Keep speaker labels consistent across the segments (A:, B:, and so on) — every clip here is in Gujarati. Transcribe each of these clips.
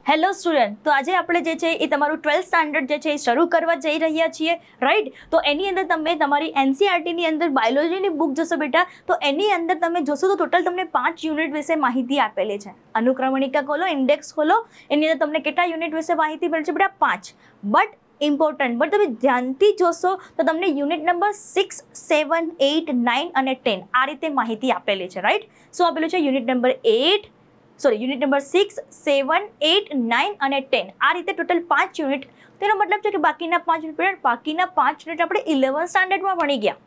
A: હેલો સ્ટુડન્ટ, તો આજે આપણે જે છે એ તમારું 12th સ્ટાન્ડર્ડ જે છે એ શરૂ કરવા જઈ રહ્યા છીએ, રાઈટ? તો એની અંદર તમે તમારી એનસીઈઆરટીની અંદર બાયોલોજીની બુક જોશો બેટા, તો એની અંદર તમે જોશો તો ટોટલ તમને 5 યુનિટ વિશે માહિતી આપેલી છે. અનુક્રમણિકા ખોલો, ઇન્ડેક્સ ખોલો, એની અંદર તમને કેટલા યુનિટ વિશે માહિતી મળી છે બેટા? 5. બટ તમે ધ્યાનથી જોશો તો તમને યુનિટ નંબર 6, 7, 8, 9 અને 10 આ રીતે માહિતી આપેલી છે, રાઈટ? શું આપેલું છે? યુનિટ નંબર 6, 7, 8, 9 અને 10 આ રીતે ટોટલ 5 યુનિટ. તેનો મતલબ છે કે બાકીના 5 યુનિટ આપણે 11th સ્ટાન્ડર્ડમાં ભણી ગયા,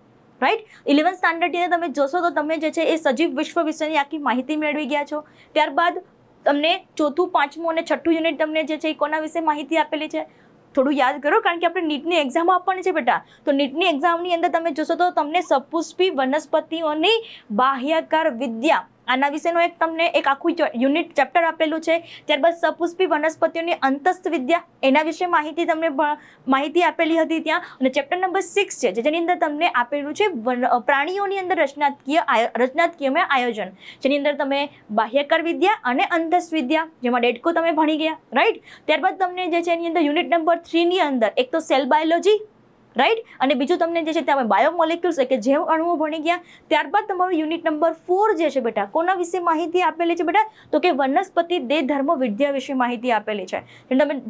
A: રાઈટ? 11th સ્ટાન્ડર્ડની અંદર તમે જોશો તો તમે જે છે એ સજીવ વિશ્વ વિશેની આખી માહિતી મેળવી ગયા છો. ત્યારબાદ તમને 4થું, 5મું અને 6થું યુનિટ તમને જે છે એ કોના વિશે માહિતી આપેલી છે? થોડું યાદ કરો, કારણ કે આપણે નીટની એક્ઝામ આપવાની છે બેટા. તો નીટની એક્ઝામની અંદર તમે જોશો તો તમને સપુષ્પી વનસ્પતિઓની બાહ્યાકાર વિદ્યા આના વિશેનો તમને એક આખું યુનિટ ચેપ્ટર આપેલું છે. ત્યારબાદ સપુષ્પી વનસ્પતિઓની અંતસ્થ વિદ્યા એના વિશે માહિતી આપેલી હતી ત્યાં. અને ચેપ્ટર નંબર 6 છે જેની અંદર તમને આપેલું છે પ્રાણીઓની અંદર રચનાત્મક આયોજન, જેની અંદર તમે બાહ્યાકાર વિદ્યા અને અંતસ્થ વિદ્યા જેમાં ડેડકો તમે ભણી ગયા, રાઈટ? ત્યારબાદ તમને જે છે એની અંદર યુનિટ નંબર 3 ની અંદર એક તો સેલ બાયોલોજી, રાઈટ? અને બીજું તમને જે છે ત્યાં બાયોમોલેક્યુલ્સ કે જૈવ અણુઓ ભણી ગયા. ત્યારબાદ તમારું યુનિટ નંબર 4 જે છે બેટા, કોના વિશે માહિતી આપેલી છે બેટા? તો કે વનસ્પતિ દેહ ધર્મ વિદ્યા વિશે માહિતી આપેલી છે,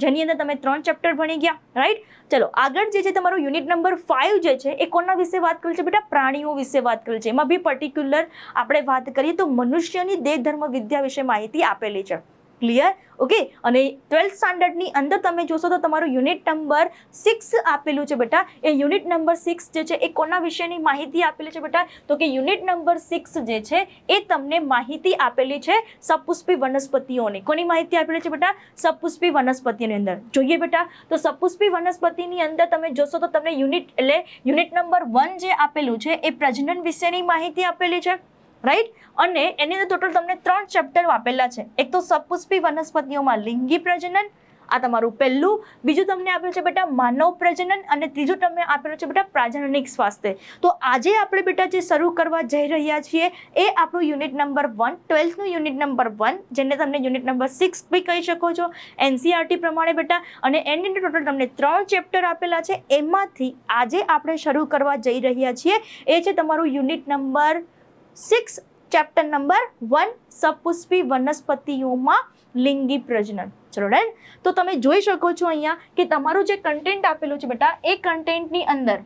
A: જેની અંદર તમે 3 ચેપ્ટર ભણી ગયા, રાઈટ? ચલો આગળ જે છે તમારું યુનિટ નંબર 5 જે છે એ કોના વિશે વાત કરેલ છે બેટા? પ્રાણીઓ વિશે વાત કરેલ છે. એમાં બી પર્ટિક્યુલર આપણે વાત કરીએ તો મનુષ્યની દેહ ધર્મ વિદ્યા વિશે માહિતી આપેલી છે. ક્લિયર? ઓકે. અને 12th સ્ટાન્ડર્ડની અંદર તમે જોશો તો તમારું યુનિટ નંબર 6 આપેલું છે બેટા. એ યુનિટ નંબર 6 જે છે એ કોના વિશેની માહિતી આપેલી છે બેટા? તો કે યુનિટ નંબર 6 જે છે એ તમને માહિતી આપેલી છે સપુષ્પી વનસ્પતિઓની. કોની માહિતી આપેલી છે બેટા? સપુષ્પી વનસ્પતિની અંદર. જોઈએ બેટા, તો સપુષ્પી વનસ્પતિની અંદર તમે જોશો તો તમને યુનિટ નંબર 1 જે આપેલું છે એ પ્રજનન વિશેની માહિતી આપેલી છે, રાઈટ? અને એની અંદર ટોટલ તમને 3 ચેપ્ટર આપેલા છે. એક તો સપુષ્પી વનસ્પતિઓમાં લિંગી પ્રજનન, આ તમારું પહેલું. બીજું તમને આપેલું છે બેટા માનવ પ્રજનન, અને ત્રીજું તમને આપેલું છે બેટા પ્રાજનનિક સ્વાસ્થ્ય. તો આજે આપણે બેટા જે શરૂ કરવા જઈ રહ્યા છીએ એ આપણું યુનિટ નંબર 1, 12th નું યુનિટ નંબર 1, જેને તમને યુનિટ નંબર 6 બી કહી શકો છો એનસીઈઆરટી પ્રમાણે બેટા. અને એની અંદર ટોટલ તમને 3 ચેપ્ટર આપેલા છે. એમાંથી આજે આપણે શરૂ કરવા જઈ રહ્યા છીએ એ છે તમારું યુનિટ નંબર 6, ચેપ્ટર નંબર 1, સપુષ્પી વનસ્પતિઓમાં લિંગી પ્રજનન. ચલો ડન. તો તમે જોઈ શકો છો અહીંયા કે તમારું જે કન્ટેન્ટ આપેલું છે બેટા એ કન્ટેન્ટની અંદર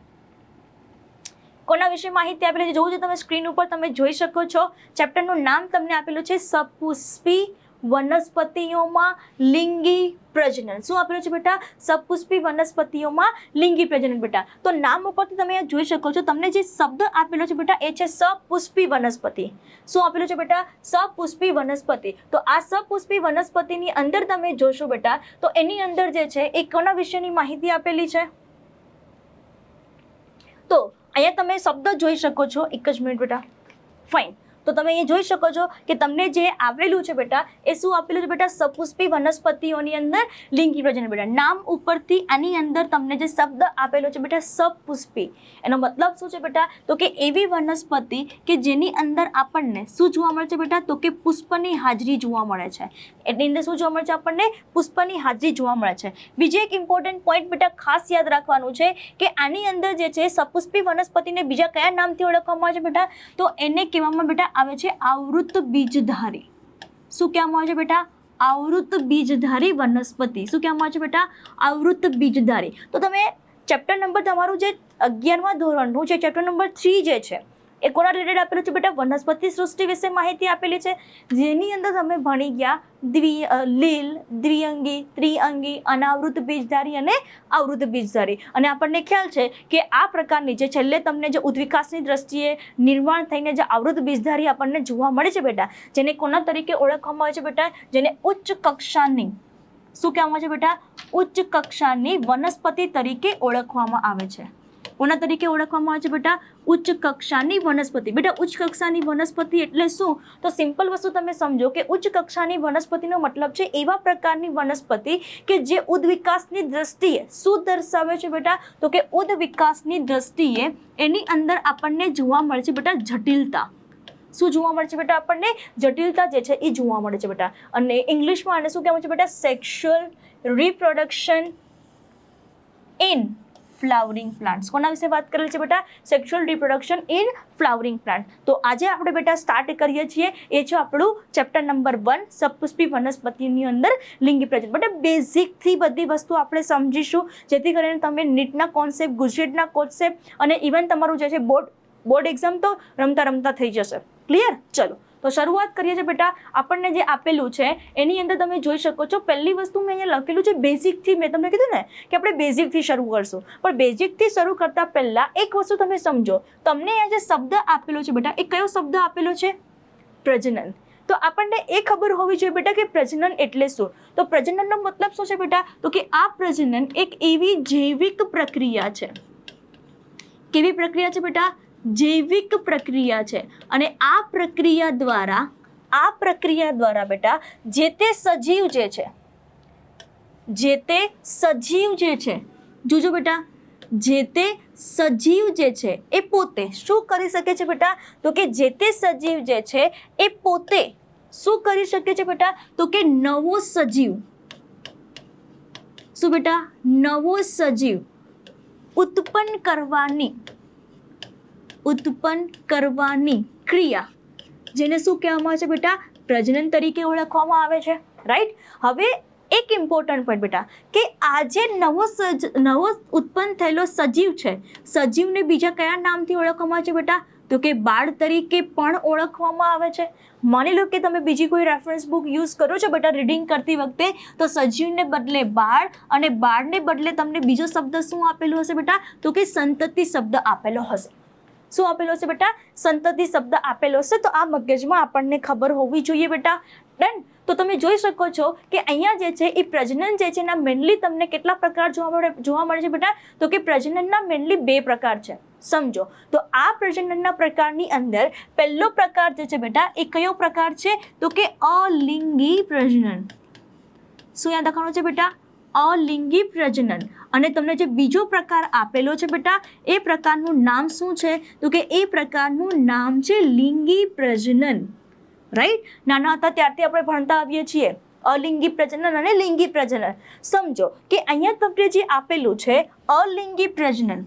A: કોના વિશે માહિતી આપેલી છે જોવું છે તમે સ્ક્રીન ઉપર તમે જોઈ શકો છો. ચેપ્ટરનું નામ તમને આપેલું છે સપુષ્પી વનસ્પતિઓમાં લિંગી પ્રજનન. શું આપેલું છે બેટા? સપુષ્પી વનસ્પતિઓમાં લિંગી પ્રજનન બેટા. તો નામ ઉપરથી તમે જોઈ શકો છો તમને જે શબ્દ આપેલો છે બેટા એ છે સપુષ્પી વનસ્પતિ. શું આપેલું છે બેટા? સપુષ્પી વનસ્પતિ. તો આ સપુષ્પી વનસ્પતિની અંદર તમે જોશો બેટા તો એની અંદર જે છે એ કોના વિશેની માહિતી આપેલી છે? તો અહીંયા તમે શબ્દ જોઈ શકો છો. એક જ મિનિટ બેટા. ફાઇન. તો તમે અહીંયા જોઈ શકો છો કે તમને જે આવેલું છે બેટા એ શું આપેલું છે બેટા? સપુષ્પી વનસ્પતિઓની અંદર લિંગી પ્રજનન બેટા. નામ ઉપરથી આની અંદર તમને જે શબ્દ આપેલો છે બેટા સપુષ્પી, એનો મતલબ શું છે બેટા? તો કે એવી વનસ્પતિ કે જેની અંદર આપણને શું જોવા મળે છે બેટા? તો કે પુષ્પની હાજરી જોવા મળે છે. એની અંદર શું જોવા મળે છે આપણને? પુષ્પની હાજરી જોવા મળે છે. બીજો એક ઇમ્પોર્ટન્ટ પોઈન્ટ બેટા ખાસ યાદ રાખવાનું છે કે આની અંદર જે છે સપુષ્પી વનસ્પતિને બીજા કયા નામથી ઓળખવામાં આવે છે બેટા? તો એને કહેવામાં બેટા આવે છે આવૃત બીજધારી. શું કહેવામાં આવે છે બેટા? આવૃત બીજધારી વનસ્પતિ. શું કહેવામાં આવે છે બેટા? આવૃત બીજધારી. તો તમે ચેપ્ટર નંબર તમારું જે 11મા ધોરણનું છે ચેપ્ટર નંબર 3 જે છે એ કોના રિલેટેડ આપેલું છે બેટા? વનસ્પતિ સૃષ્ટિ વિશે માહિતી આપેલી છે, જેની અંદર તમે ભણી ગયા લીલ, દ્વિઅંગી, ત્રિઅંગી, અનાવૃત બીજધારી અને આવૃત બીજધારી. અને આપણને ખ્યાલ છે કે આ પ્રકારની જે છેલ્લે તમને જે ઉદ્વિકાસની દ્રષ્ટિએ નિર્માણ થઈને જે આવૃત બીજધારી આપણને જોવા મળે છે બેટા, જેને કોના તરીકે ઓળખવામાં આવે છે બેટા? જેને ઉચ્ચ કક્ષાની, શું કહેવામાં આવે છે બેટા? ઉચ્ચ કક્ષાની વનસ્પતિ તરીકે ઓળખવામાં આવે છે. કોના તરીકે ઓળખવામાં આવે છે બેટા? ઉચ્ચ કક્ષાની વનસ્પતિ. બેટા ઉચ્ચ કક્ષાની વનસ્પતિ એટલે શું? તો સિમ્પલ વસ્તુ તમે સમજો કે ઉચ્ચ કક્ષાની વનસ્પતિનો મતલબ છે એવા પ્રકારની વનસ્પતિ કે જે ઉદ્વિકાસની દ્રષ્ટિએ શું દર્શાવે છે બેટા? તો કે ઉદ્વિકાસની દ્રષ્ટિએ એની અંદર આપણને જોવા મળે છે બેટા જટિલતા. શું જોવા મળે છે બેટા? આપણને જટિલતા જે છે એ જોવા મળે છે બેટા. અને ઇંગ્લિશમાં આને શું કહેવાય છે બેટા? Sexual reproduction in flowering plants. કોના વિશે વાત કરેલી છે બેટા? Sexual reproduction in flowering plant. તો આજે આપણે બેટા સ્ટાર્ટ કરીએ છીએ, એ છે આપણું ચેપ્ટર નંબર 1, સપુષ્પી વનસ્પતિની અંદર લિંગી પ્રજનન. બેટા બેઝિકથી બધી વસ્તુ આપણે સમજીશું, જેથી કરીને તમે નીટના કોન્સેપ્ટ, ગુજરેટના કોન્સેપ્ટ અને ઇવન તમારું જે છે બોર્ડ એક્ઝામ તો રમતા રમતા થઈ જશે. ક્લિયર? ચલો તો શરૂઆત કરીએ છીએ બેટા. આપણને જે આપેલું છે એની અંદર તમે જોઈ શકો છો, પહેલી વસ્તુ મેં અહીંયા લખેલું છે બેઝિકથી. મેં તમને કીધું ને કે આપણે બેઝિકથી શરૂ કરશું, પણ બેઝિકથી શરૂ કરતા પહેલા એક વસ્તુ તમે સમજો. તમને અહીંયા જે શબ્દ આપેલો છે બેટા, એ કયો શબ્દ આપેલો છે? પ્રજનન. તો આપણને એ ખબર હોવી જોઈએ બેટા કે પ્રજનન એટલે શું. તો પ્રજનનનો મતલબ શું છે બેટા? તો કે આ પ્રજનન એક એવી જૈવિક પ્રક્રિયા છે. કેવી પ્રક્રિયા છે બેટા? જૈવિક પ્રક્રિયા છે. અને આ પ્રક્રિયા દ્વારા બેટા જે તે સજીવ જે છે જોજો બેટા, જે તે સજીવ જે છે એ પોતે શું કરી શકે છે બેટા? તો કે જે તે સજીવ જે છે એ પોતે શું કરી શકે છે બેટા? તો કે નવો સજીવ, શું બેટા? નવો સજીવ ઉત્પન્ન કરવાની ક્રિયા, જેને શું કહેવામાં આવે છે બેટા? પ્રજનન તરીકે ઓળખવામાં આવે છે. રાઈટ? હવે એક ઇમ્પોર્ટન્ટ પોઈન્ટ બેટા, કે આ જે નવો ઉત્પન્ન થયેલો સજીવ છે, સજીવને બીજા કયા નામથી ઓળખવામાં આવે છે બેટા? તો કે બાળ તરીકે પણ ઓળખવામાં આવે છે. માની લો કે તમે બીજી કોઈ રેફરન્સ બુક યુઝ કરો છો બેટા રીડિંગ કરતી વખતે, તો સજીવને બદલે બાળ અને બાળને બદલે તમને બીજો શબ્દ શું આપેલો હશે બેટા? તો કે સંતતિ શબ્દ આપેલો હશે. શું આપેલો છે બેટા? સંતતિ શબ્દ આપેલો છે. તો આ મગજમાં આપણને ખબર હોવી જોઈએ બેટા. ડન? તો તમે જોઈ શકો છો કે અહીંયા જે છે એ પ્રજનન જે છે એના મેનલી તમને કેટલા પ્રકાર જોવા મળે છે બેટા? તો કે પ્રજનનના મેનલી 2 પ્રકાર છે. સમજો. તો આ પ્રજનનના પ્રકારની અંદર પહેલો પ્રકાર જે છે બેટા એ કયો પ્રકાર છે? તો કે અલિંગી પ્રજનન. શું યાદ રાખવાનું છે બેટા? અલિંગી પ્રજનન. અને તમને જે બીજો પ્રકાર આપેલો છે બેટા, એ પ્રકારનું નામ શું છે? તો કે એ પ્રકારનું નામ છે લિંગી પ્રજનન. રાઈટ? નાના હતા ત્યારથી આપણે ભણતા આવીએ છીએ અલિંગી પ્રજનન અને લિંગી પ્રજનન. સમજો કે અહીંયા તમને જે આપેલું છે અલિંગી પ્રજનન,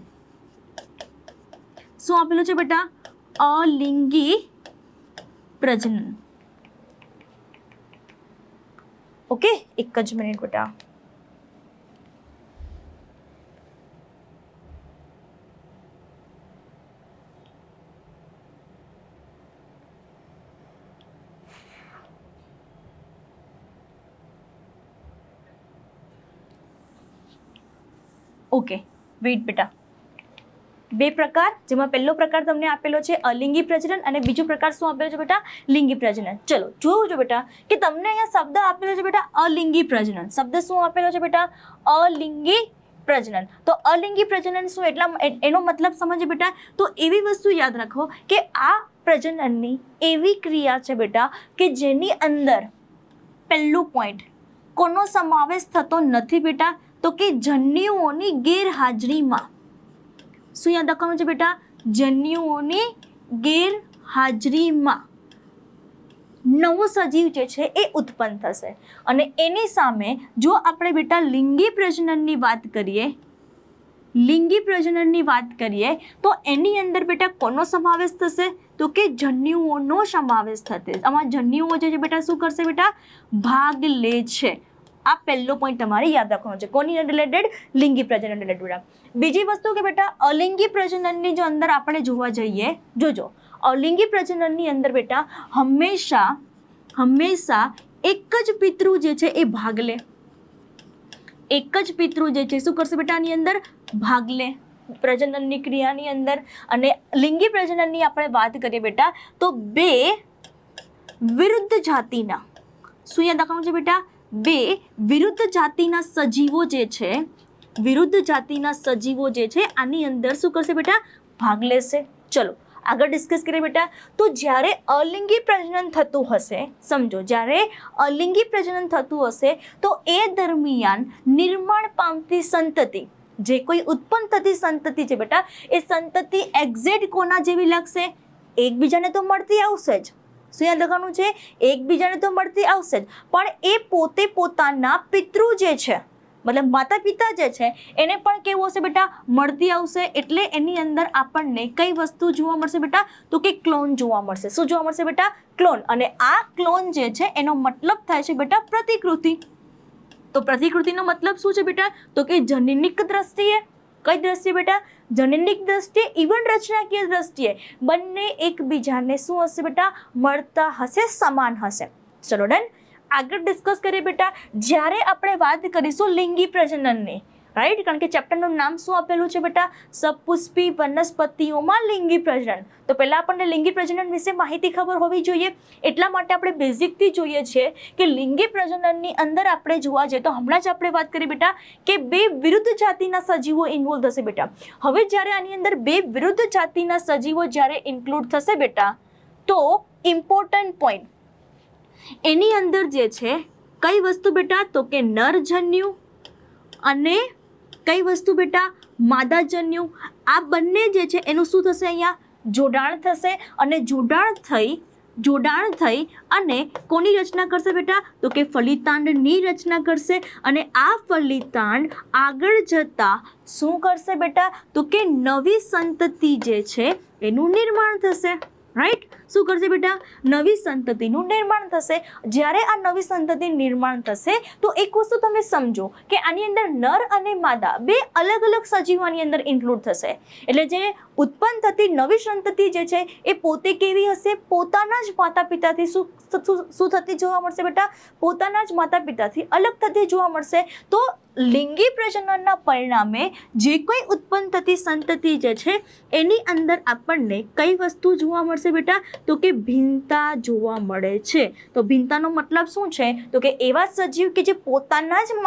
A: શું આપેલું છે બેટા? અલિંગી પ્રજનન. ઓકે, એક જ મિનિટ બેટા. ઓકે, વેઇટ બેટા. 2 પ્રકાર, જેમાં પહેલો પ્રકાર તમને આપેલો છે અલિંગી પ્રજનન અને બીજો પ્રકાર શું આપેલો છે બેટા? લિંગી પ્રજનન. ચલો જોજો બેટા કે તમને અહીંયા શબ્દ આપેલો છે બેટા અલિંગી પ્રજનન. શબ્દ શું આપેલો છે બેટા? અલિંગી પ્રજનન. તો અલિંગી પ્રજનન શું, એનો મતલબ સમજે બેટા. તો એવી વસ્તુ યાદ રાખો કે આ પ્રજનનની એવી ક્રિયા છે બેટા કે જેની અંદર પહેલું પોઈન્ટ કોનો સમાવેશ થતો નથી બેટા? તો કે જન્યુઓની ગેરહાજરીમાં. શું યાદ રાખવાનું છે બેટા? જન્યુઓની ગેરહાજરીમાં નવો સજીવ જે છે એ ઉત્પન્ન થશે. અને એની સામે જો આપણે બેટા લિંગી પ્રજનનની વાત કરીએ તો એની અંદર બેટા કોનો સમાવેશ થશે? તો કે જન્યુઓનો સમાવેશ થશે. આમાં જન્યુઓ જે છે બેટા શું કરશે બેટા? ભાગ લે છે. આ પહેલો પોઈન્ટ તમારે યાદ રાખવાનો છે. કોની રિલેટેડ? લિંગી પ્રજનન રિલેટેડ બેટા. બીજી વસ્તુ કે બેટા અલિંગી પ્રજનનની જો અંદર આપણે જોવા જઈએ, જોજો અલિંગી પ્રજનનની અંદર બેટા હંમેશા એક જ પિતૃ જે છે એ ભાગ લે. એક જ પિતૃ જે છે શું કરશે બેટા? આની અંદર ભાગ લે પ્રજનનની ક્રિયાની અંદર. અને લિંગી પ્રજનનની આપણે વાત કરીએ બેટા તો 2 વિરુદ્ધ જાતિના, શું યાદ રાખવાનું છે બેટા? 2 વિરુદ્ધ જાતિના સજીવો જે છે આની અંદર શું કરશે બેટા? ભાગ લેશે. ચલો આગળ ડિસ્કસ કરીએ બેટા. તો જ્યારે અલિંગી પ્રજનન થતું હશે, સમજો જ્યારે અલિંગી પ્રજનન થતું હશે તો એ દરમિયાન નિર્માણ પામતી સંતતિ, જે કોઈ ઉત્પન્ન થતી સંતતિ છે બેટા, એ સંતતિ એક્ઝેક્ટ કોના જેવી લાગશે? એકબીજાને તો મળતી આવશે જ, શું યાદ રાખવાનું છે, એકબીજાને તો મળતી આવશે જ, પણ એ પોતે પોતાના પિતૃ જે છે મતલબ માતા પિતા જે છે એને પણ કેવું હશે બેટા, મળતી આવશે. એટલે એની અંદર આપણને કઈ વસ્તુ જોવા મળશે બેટા, તો કે ક્લોન જોવા મળશે. શું જોવા મળશે બેટા, ક્લોન. અને આ ક્લોન જે છે એનો મતલબ થાય છે બેટા પ્રતિકૃતિ. તો પ્રતિકૃતિનો મતલબ શું છે બેટા, તો કે જનનિક દ્રષ્ટિએ, કઈ દ્રષ્ટિએ બેટા, જનનિક દ્રષ્ટિએ, ઇવન રચનાકીય દ્રષ્ટિએ બંને એકબીજાને શું હશે બેટા, મળતા હશે, સમાન હશે. ચલો ડન. આગળ ડિસ્કસ કરીએ બેટા, જ્યારે આપણે વાત કરીશું લિંગી પ્રજનનની, રાઈટ, કારણ કે ચેપ્ટરનું નામ શું આપેલું છે બેટા, સપુષ્પી વનસ્પતિઓમાં લિંગી પ્રજનન. તો પહેલા આપણને લિંગી પ્રજનન વિશે માહિતી ખબર હોવી જોઈએ. એટલા માટે આપણે બેઝિકથી જોઈએ છીએ કે લિંગી પ્રજનનની અંદર આપણે જોવા જઈએ તો હમણાં જ આપણે વાત કરી બેટા કે બે વિરુદ્ધ જાતિના સજીવો ઇન્વોલ્વ થશે બેટા. હવે જ્યારે આની અંદર બે વિરુદ્ધ જાતિના સજીવો જ્યારે ઇન્ક્લુડ થશે બેટા, તો ઇમ્પોર્ટન્ટ પોઈન્ટ એની અંદર જે છે કઈ વસ્તુ બેટા, તો કે નરજન્યુ અને કઈ વસ્તુ બેટા, માદાજન્યુ. આ બંને જે છે એનું શું થશે, અહીંયા જોડાણ થશે. અને જોડાણ થઈ અને કોની રચના કરશે બેટા, તો કે ફલિતાંડની રચના કરશે. અને આ ફલિતાંડ આગળ જતા શું કરશે બેટા, તો કે નવી સંતતિ જે છે એનું નિર્માણ થશે. રાઈટ, શું કરશે બેટા, નવી સંતતિનું નિર્માણ થશે. જ્યારે આ નવી સંતતિ નિર્માણ થશે તો એક વસ્તુ તમે સમજો કે આની અંદર નર અને માદા બે અલગ અલગ સજીવો આની અંદર ઇન્ક્લુડ થશે. એટલે જે ઉત્પન્ન થતી નવી સંતતિ જે છે એ પોતે કેવી હશે, પોતાના જ માતા પિતાથી શું થતી જોવા મળશે બેટા, પોતાના જ માતા પિતાથી અલગ થતી જોવા મળશે. તો લિંગી પ્રજનનના પરિણામે જે કોઈ ઉત્પન્ન થતી સંતતિ જે છે એની અંદર આપણને કઈ વસ્તુ જોવા મળશે બેટા, તો કે ભિન્નતા જોવા મળે છે. તો ભિન્નતાનો મતલબ શું છે, તો કે એવા સજીવ કે જે પોતાના જ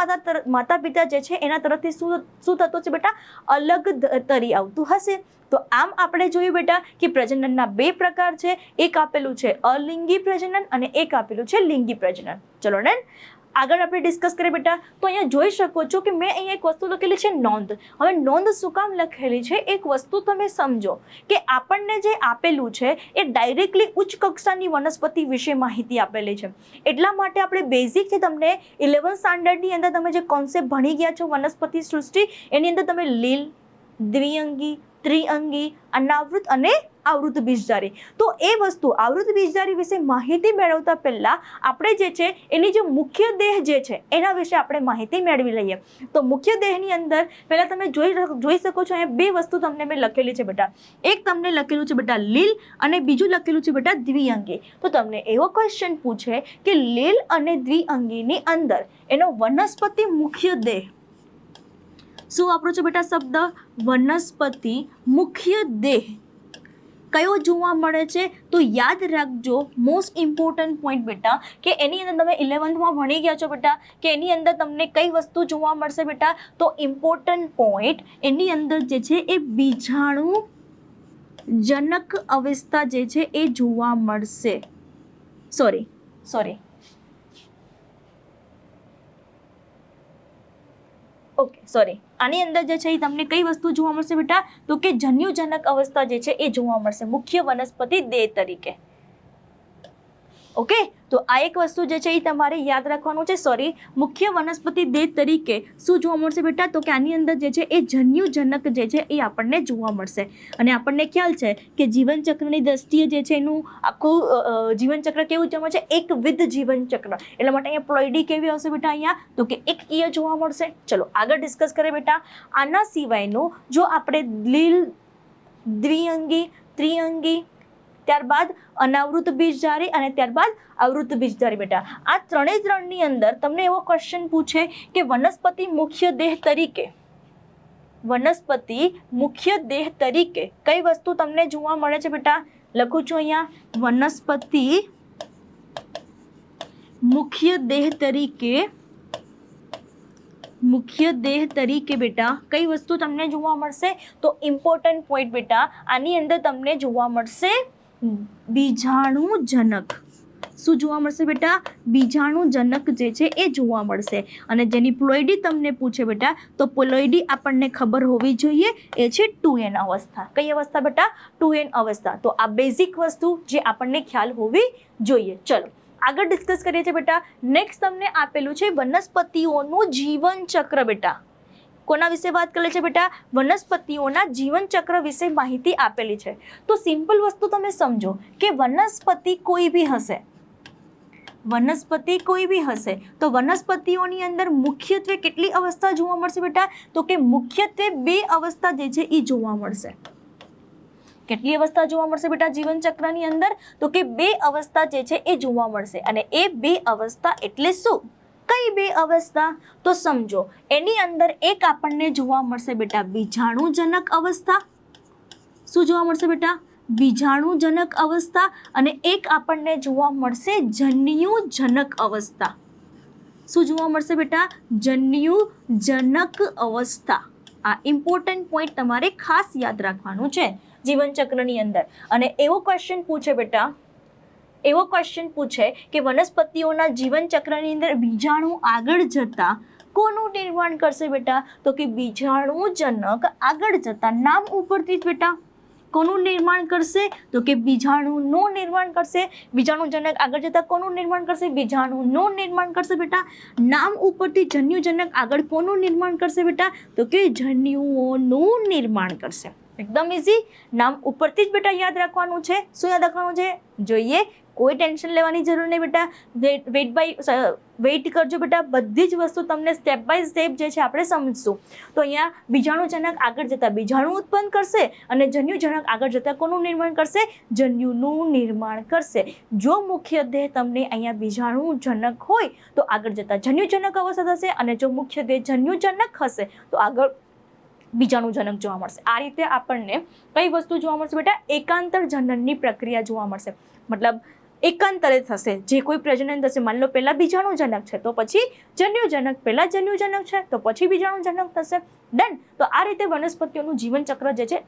A: માતા પિતા જે છે એના તરફથી શું થતું છે બેટા, અલગ તરી આવતું હશે. તો આમ આપણે જોયું બેટા કે પ્રજનનના બે પ્રકાર છે. એક આપેલું છે અલિંગી પ્રજનન અને એક આપેલું છે લિંગી પ્રજનન. ચલો ડન. આગળ આપણે ડિસ્કસ કરીએ બેટા. તો અહીંયા જોઈ શકો છો કે મેં અહીંયા એક વસ્તુ લખેલી છે નોંધ. હવે નોંધ શું કામ લખેલી છે, એક વસ્તુ તમે સમજો કે આપણને જે આપેલું છે એ ડાયરેક્ટલી ઉચ્ચ કક્ષાની વનસ્પતિ વિશે માહિતી આપેલી છે. એટલા માટે આપણે બેઝિકથી તમને 11th સ્ટાન્ડર્ડની અંદર તમે જે કોન્સેપ્ટ ભણી ગયા છો વનસ્પતિ સૃષ્ટિ, એની અંદર તમે લીલ, દ્વિઅંગી, ત્રિઅંગી, અનાવૃત અને આવૃત બીજધારી. તો એ વસ્તુ આવૃત બીજધારી વિશે માહિતી મેળવતા પહેલા આપણે જે છે એની જે મુખ્ય દેહ જે છે એના વિશે આપણે માહિતી મેળવી લઈએ. તો મુખ્ય દેહની અંદર પહેલા તમે જોઈ શકો છો અહીંયા બે વસ્તુ તમને મેં લખેલી છે બેટા. એક તમને લખેલું છે બેટા લીલ અને બીજું લખેલું છે બેટા દ્વિઅંગી. તો તમને એવો ક્વેશ્ચન પૂછે કે લીલ અને દ્વિઅંગીની અંદર એનો વનસ્પતિ મુખ્ય દેહ શું વાપરો છો બેટા શબ્દ, વનસ્પતિ મુખ્ય દેહ કયો જોવા મળે છે. તો યાદ રાખજો મોસ્ટ ઇમ્પોર્ટન્ટ પોઈન્ટ બેટા કે એની અંદર તમે 11th ભણી ગયા છો બેટા કે એની અંદર તમને કઈ વસ્તુ જોવા મળશે બેટા, તો ઇમ્પોર્ટન્ટ પોઈન્ટ એની અંદર જે છે એ બીજાણુ જનક અવસ્થા જે છે એ જોવા મળશે. સોરી ઓકે સોરી, આની અંદર જે છે એ તમને કઈ વસ્તુ જોવા મળશે બેટા, તો કે જન્યુજનક અવસ્થા જે છે એ જોવા મળશે મુખ્ય વનસ્પતિ દેહ તરીકે. ઓકે, તો આ એક વસ્તુ જે છે એ તમારે યાદ રાખવાનું છે. સોરી, મુખ્ય વનસ્પતિ દેહ તરીકે શું જોવા મળશે બેટા, તો કે આની અંદર જે છે એ જન્યુજનક જે છે એ આપણને જોવા મળશે. અને આપણને ખ્યાલ છે કે જીવનચક્રની દ્રષ્ટિએ જે છે એનું આખું જીવનચક્ર કેવું જોવા મળશે, એકવિધ જીવનચક્ર. એટલા માટે અહીંયા પ્લોઇડી કેવી આવશે બેટા, અહીંયા તો કે એકકીય જોવા મળશે. ચલો આગળ ડિસ્કસ કરીએ બેટા. આના સિવાયનું જો આપણે લીલ, દ્વિઅંગી, ત્રિઅંગી, ત્યારબાદ અનાવૃત બીજધારી અને ત્યારબાદ આવૃત બીજધારી બેટા, આ ત્રણની અંદર તમને એવો ક્વેશ્ચન પૂછે કે વનસ્પતિ મુખ્ય દેહ તરીકે કઈ વસ્તુ તમને જોવા મળે છે બેટા. લખું છું અહીંયા, વનસ્પતિ મુખ્ય દેહ તરીકે બેટા કઈ વસ્તુ તમને જોવા મળશે, તો ઇમ્પોર્ટન્ટ પોઈન્ટ બેટા આની અંદર તમને જોવા મળશે બીજાણુજનક. શું જોવા મળશે બેટા? બીજાણુજનક જે છે એ જોવા મળશે. અને જેની પ્લોઇડી તમને પૂછે બેટા, તો પ્લોઇડી આપણને ખબર હોવી જોઈએ, એ છે 2n અવસ્થા. કઈ અવસ્થા બેટા? 2n અવસ્થા. તો આ બેઝિક વસ્તુ જે આપણને ખ્યાલ હોવી જોઈએ. ચલો આગળ ડિસ્કસ કરીએ છીએ બેટા. નેક્સ્ટ તમને આપેલું છે વનસ્પતિઓનું જીવન ચક્ર બેટા. કોના વિશે વાત કરે છે બેટા? વનસ્પતિઓના જીવન ચક્ર વિશે માહિતી આપેલી છે. તો સિમ્પલ વસ્તુ તમે સમજો કે વનસ્પતિ કોઈ બી હશે, વનસ્પતિ કોઈ બી હશે, તો વનસ્પતિઓની અંદર મુખ્યત્વે કેટલી અવસ્થા જોવા મળશે બેટા? તો કે મુખ્યત્વે 2 અવસ્થા જે છે એ જોવા મળશે. કેટલી અવસ્થા જોવા મળશે બેટા જીવન ચક્રની અંદર? તો કે 2 અવસ્થા જે છે એ જોવા મળશે. અને એ 2 અવસ્થા એટલે શું? કઈ 2 અવસ્થા? તો સમજો, એની અંદર એક આપણને જોવા મળશે બેટા બીજાણુજનક અવસ્થા. શું જોવા મળશે બેટા? બીજાણુજનક અવસ્થા. અને એક આપણને જોવા મળશે જન્યુજનક અવસ્થા. શું જોવા મળશે બેટા? જન્યુજનક અવસ્થા. આ ઇમ્પોર્ટન્ટ પોઈન્ટ તમારે ખાસ યાદ રાખવાનું છે જીવન ચક્રની અંદર. અને એવો ક્વેશ્ચન પૂછે બેટા, એવો ક્વેશ્ચન પૂછે કે વનસ્પતિઓના જીવન ચક્રની અંદર બીજાણુ આગળ જતા કોનું નિર્માણ કરશે બેટા? તો કે બીજાણુજનક આગળ જતા નામ ઉપરથી જ બેટા કોનું નિર્માણ કરશે? તો કે બીજાણુનું નિર્માણ કરશે. બીજાણુજનક આગળ જતા કોનું નિર્માણ કરશે? બીજાણુનું નિર્માણ કરશે બેટા. નામ ઉપરથી જન્યુજનક આગળ કોનું નિર્માણ કરશે બેટા? તો કે જન્યુઓનું નિર્માણ કરશે. એકદમ ઇઝી. નામ ઉપરથી જ બેટા યાદ રાખવાનું છે. શું યાદ રાખવાનું છે? જોઈએ, કોઈ ટેન્શન લેવાની જરૂર નહીં બેટા. વેઇટ કરજો બેટા. બધી જ વસ્તુ તમને સ્ટેપ બાય સ્ટેપ જે છે આપણે સમજશું. તો અહીંયા બીજાણુજનક આગળ જતા બીજાણુ ઉત્પન્ન કરશે અને જન્યુજનક આગળ જતા કોનું નિર્માણ કરશે? જન્યુનું નિર્માણ કરશે. જો મુખ્ય દેહ તમને અહીંયા બીજાણુજનક હોય તો આગળ જતા જન્યુજનક અવસ્થા થશે, અને જો મુખ્ય દેહ જન્યુજનક હશે તો આગળ બીજાણુજનક જોવા મળશે. આ રીતે આપણને કઈ વસ્તુ જોવા મળશે બેટા? એકાંતર જનનની પ્રક્રિયા જોવા મળશે. મતલબ એકાંતરે થશે જે કોઈ પ્રજનન થશે. માની લો પહેલા બીજાણુજનક છે તો પછી જન્યુજનક, પહેલા જન્યુજનક છે તો પછી બીજાણુજનક થશે. ડન. તો આ રીતે વનસ્પતિઓનું જીવન ચક્ર જે છે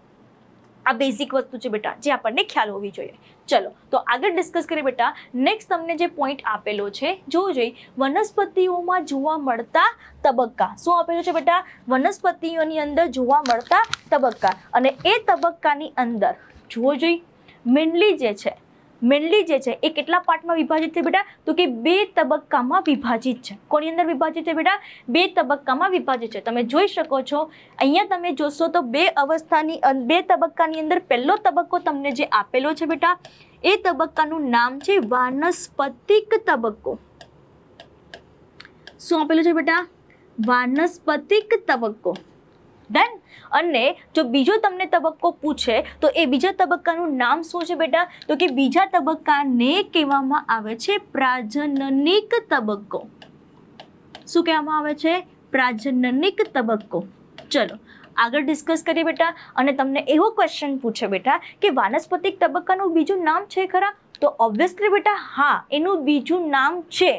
A: આ બેઝિક વસ્તુ છે બેટા જે આપણને ખ્યાલ હોવી જોઈએ. ચલો તો આગળ ડિસ્કસ કરીએ બેટા. નેક્સ્ટ તમને જે પોઈન્ટ આપેલો છે જોવું જોઈએ, વનસ્પતિઓમાં જોવા મળતા તબક્કા. શું આપેલું છે બેટા? વનસ્પતિઓની અંદર જોવા મળતા તબક્કા. અને એ તબક્કાની અંદર જોવો જોઈએ મેનલી જે છે એ કેટલા પાર્ટમાં વિભાજિત છે બેટા? તો કે 2 તબક્કામાં વિભાજિત છે. કોની અંદર વિભાજિત છે બેટા? 2 તબક્કામાં વિભાજિત છે. તમે જોઈ શકો છો અહીંયા તમે જોશો તો 2 તબક્કાની અંદર પહેલો તબક્કો તમને જે આપેલો છે બેટા, એ તબક્કાનું નામ છે વાનસ્પતિક તબક્કો. શું આપેલું છે બેટા? વાનસ્પતિક તબક્કો. ડન. અને જો બીજો તમને તબક્કો પૂછે તો એ બીજા તબક્કાનું નામ શું છે બેટા? તો કે બીજા તબક્કાને કહેવામાં આવે છે પ્રાજનનિક તબક્કો. શું કહેવામાં આવે છે? પ્રાજનનિક તબક્કો. ચલો આગળ ડિસ્કસ કરીએ બેટા. અને તમને એવો ક્વેશ્ચન પૂછે બેટા કે વાનસ્પતિક તબક્કાનું બીજું નામ છે ખરા? તો ઓબ્વિયસલી બેટા હા, એનું બીજું નામ છે.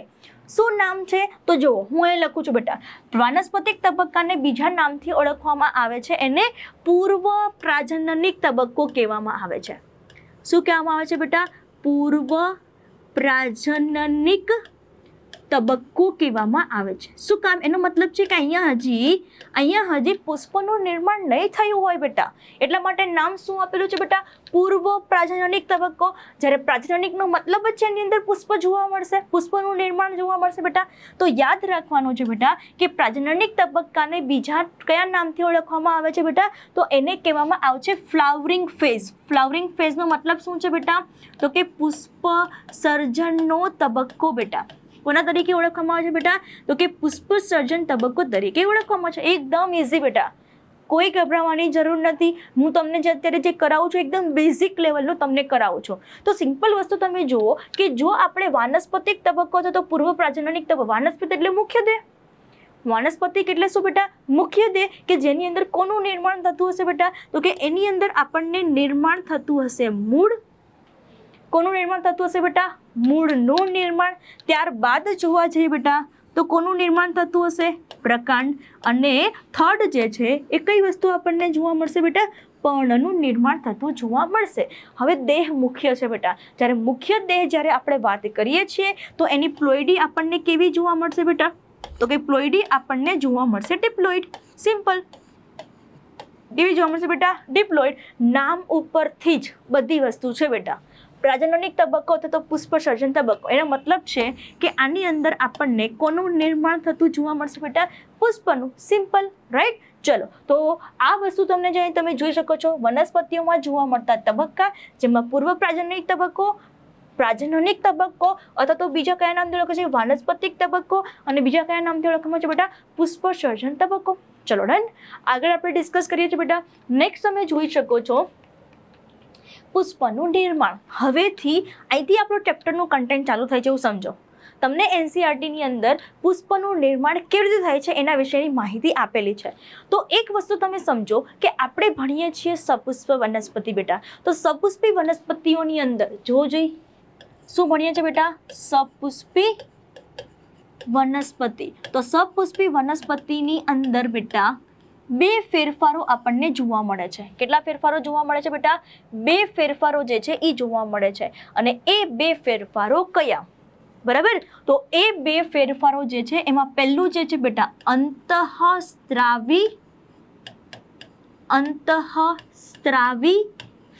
A: શું નામ છે? તો જુઓ હું અહીં લખું છું બેટા, વાનસ્પતિક તબક્કાને બીજા નામથી ઓળખવામાં આવે છે, એને પૂર્વ પ્રાજનનિક તબક્કો કહેવામાં આવે છે. શું કહેવામાં આવે છે બેટા? પૂર્વ પ્રાજનનિક તબક્કો કહેવામાં આવે છે. શું કામ? એનો મતલબ છે કે અહીંયા હજી પુષ્પનું નિર્માણ નહીં થયું હોય બેટા, એટલા માટે નામ શું આપેલું છે બેટા? પૂર્વ પ્રાજનનિક તબક્કો. જ્યારે પ્રાજનનિકનો મતલબ જ છે એની અંદર પુષ્પ જોવા મળશે, પુષ્પનું નિર્માણ જોવા મળશે બેટા. તો યાદ રાખવાનું છે બેટા કે પ્રાજનનિક તબક્કાને બીજા કયા નામથી ઓળખવામાં આવે છે બેટા? તો એને કહેવામાં આવે છે ફ્લાવરિંગ ફેઝ. ફ્લાવરિંગ ફેઝનો મતલબ શું છે બેટા? તો કે પુષ્પ સર્જનનો તબક્કો બેટા. કોના તરીકે ઓળખવામાં આવે છે બેટા? તો કે પુષ્પ સર્જન તબક્કો તરીકે ઓળખવામાં આવે છે. એકદમ ઇઝી બેટા, કોઈ ગભરાવાની જરૂર નથી. હું તમને જે અત્યારે જે કરાવું છું એકદમ બેઝિક લેવલનું તમને કરાવું છું. તો સિમ્પલ વસ્તુ તમે જુઓ કે જો આપણે વાનસ્પતિક તબક્કો છે તો પૂર્વ પ્રાજનનિક તબક્કો. વાનસ્પતિ એટલે મુખ્ય દેહ. વાનસ્પતિક એટલે શું બેટા? મુખ્ય દેહ કે જેની અંદર કોનું નિર્માણ થતું હશે બેટા? તો કે એની અંદર આપણને નિર્માણ થતું હશે મૂળ. કોનું નિર્માણ થતું હશે બેટા? મૂળનું નિર્માણ. ત્યારબાદ જોવા જઈએ બેટા તો કોનું નિર્માણ થતું હશે? પ્રકાંડ. અને થર્ડ જે છે એ કઈ વસ્તુ આપણને જોવા મળશે બેટા? પર્ણનું નિર્માણ થતું જોવા મળશે. હવે દેહ મુખ્ય છે બેટા. જ્યારે મુખ્ય દેહ જ્યારે આપણે વાત કરીએ છીએ તો એની પ્લોઇડી આપણને કેવી જોવા મળશે બેટા? તો કે પ્લોઇડી આપણને જોવા મળશે ડિપ્લોઇડ. સિમ્પલ. કેવી જોવા મળશે બેટા? ડિપ્લોઇડ. નામ ઉપરથી જ બધી વસ્તુ છે બેટા. પ્રજનનિક તબક્કો તો પુષ્પ સર્જન તબક્કો. એનો મતલબ છે કે આની અંદર આપણને કોનું નિર્માણ થતું જોવા મળશે બેટા? પુષ્પનું. સિમ્પલ. રાઈટ. ચલો, તો આ વસ્તુ તમને જે તમે જોઈ શકો છો વનસ્પતિઓમાં જોવા મળતા તબક્કા, જેમાં પૂર્વ પ્રાજનનિક તબક્કો, પ્રાજનનિક તબક્કો, અથવા તો બીજા કયા નામથી ઓળખે છે? વાનસ્પતિક તબક્કો, અને બીજા કયા નામથી ઓળખવામાં છે બેટા? પુષ્પ સર્જન તબક્કો. ચલો ડન. આગળ આપણે ડિસ્કસ કરીએ છીએ બેટા. નેક્સ્ટ તમે જોઈ શકો છો પુષ્પનું નિર્માણ. હવેથી અહીંથી આપણો ચેપ્ટરનું કન્ટેન્ટ ચાલુ થાય છે એવું સમજો. તમને એનસીઈઆરટીની અંદર પુષ્પનું નિર્માણ કેવી રીતે થાય છે એના વિશેની માહિતી આપેલી છે. તો એક વસ્તુ તમે સમજો કે આપણે ભણીએ છીએ સપુષ્પ વનસ્પતિ બેટા. તો સપુષ્પી વનસ્પતિઓની અંદર જોઈ શું ભણીએ છીએ બેટા? સપુષ્પી વનસ્પતિ. તો સપુષ્પી વનસ્પતિની અંદર બેટા બે ફેરફારો આપણને જોવા મળે છે. કેટલા ફેરફારો જોવા મળે છે બેટા? બે ફેરફારો જે છે એ જોવા મળે છે. અને એ બે ફેરફારો કયા? બરાબર. તો એ બે ફેરફારો જે છે એમાં પહેલું જે છે બેટા અંતઃસ્ત્રાવી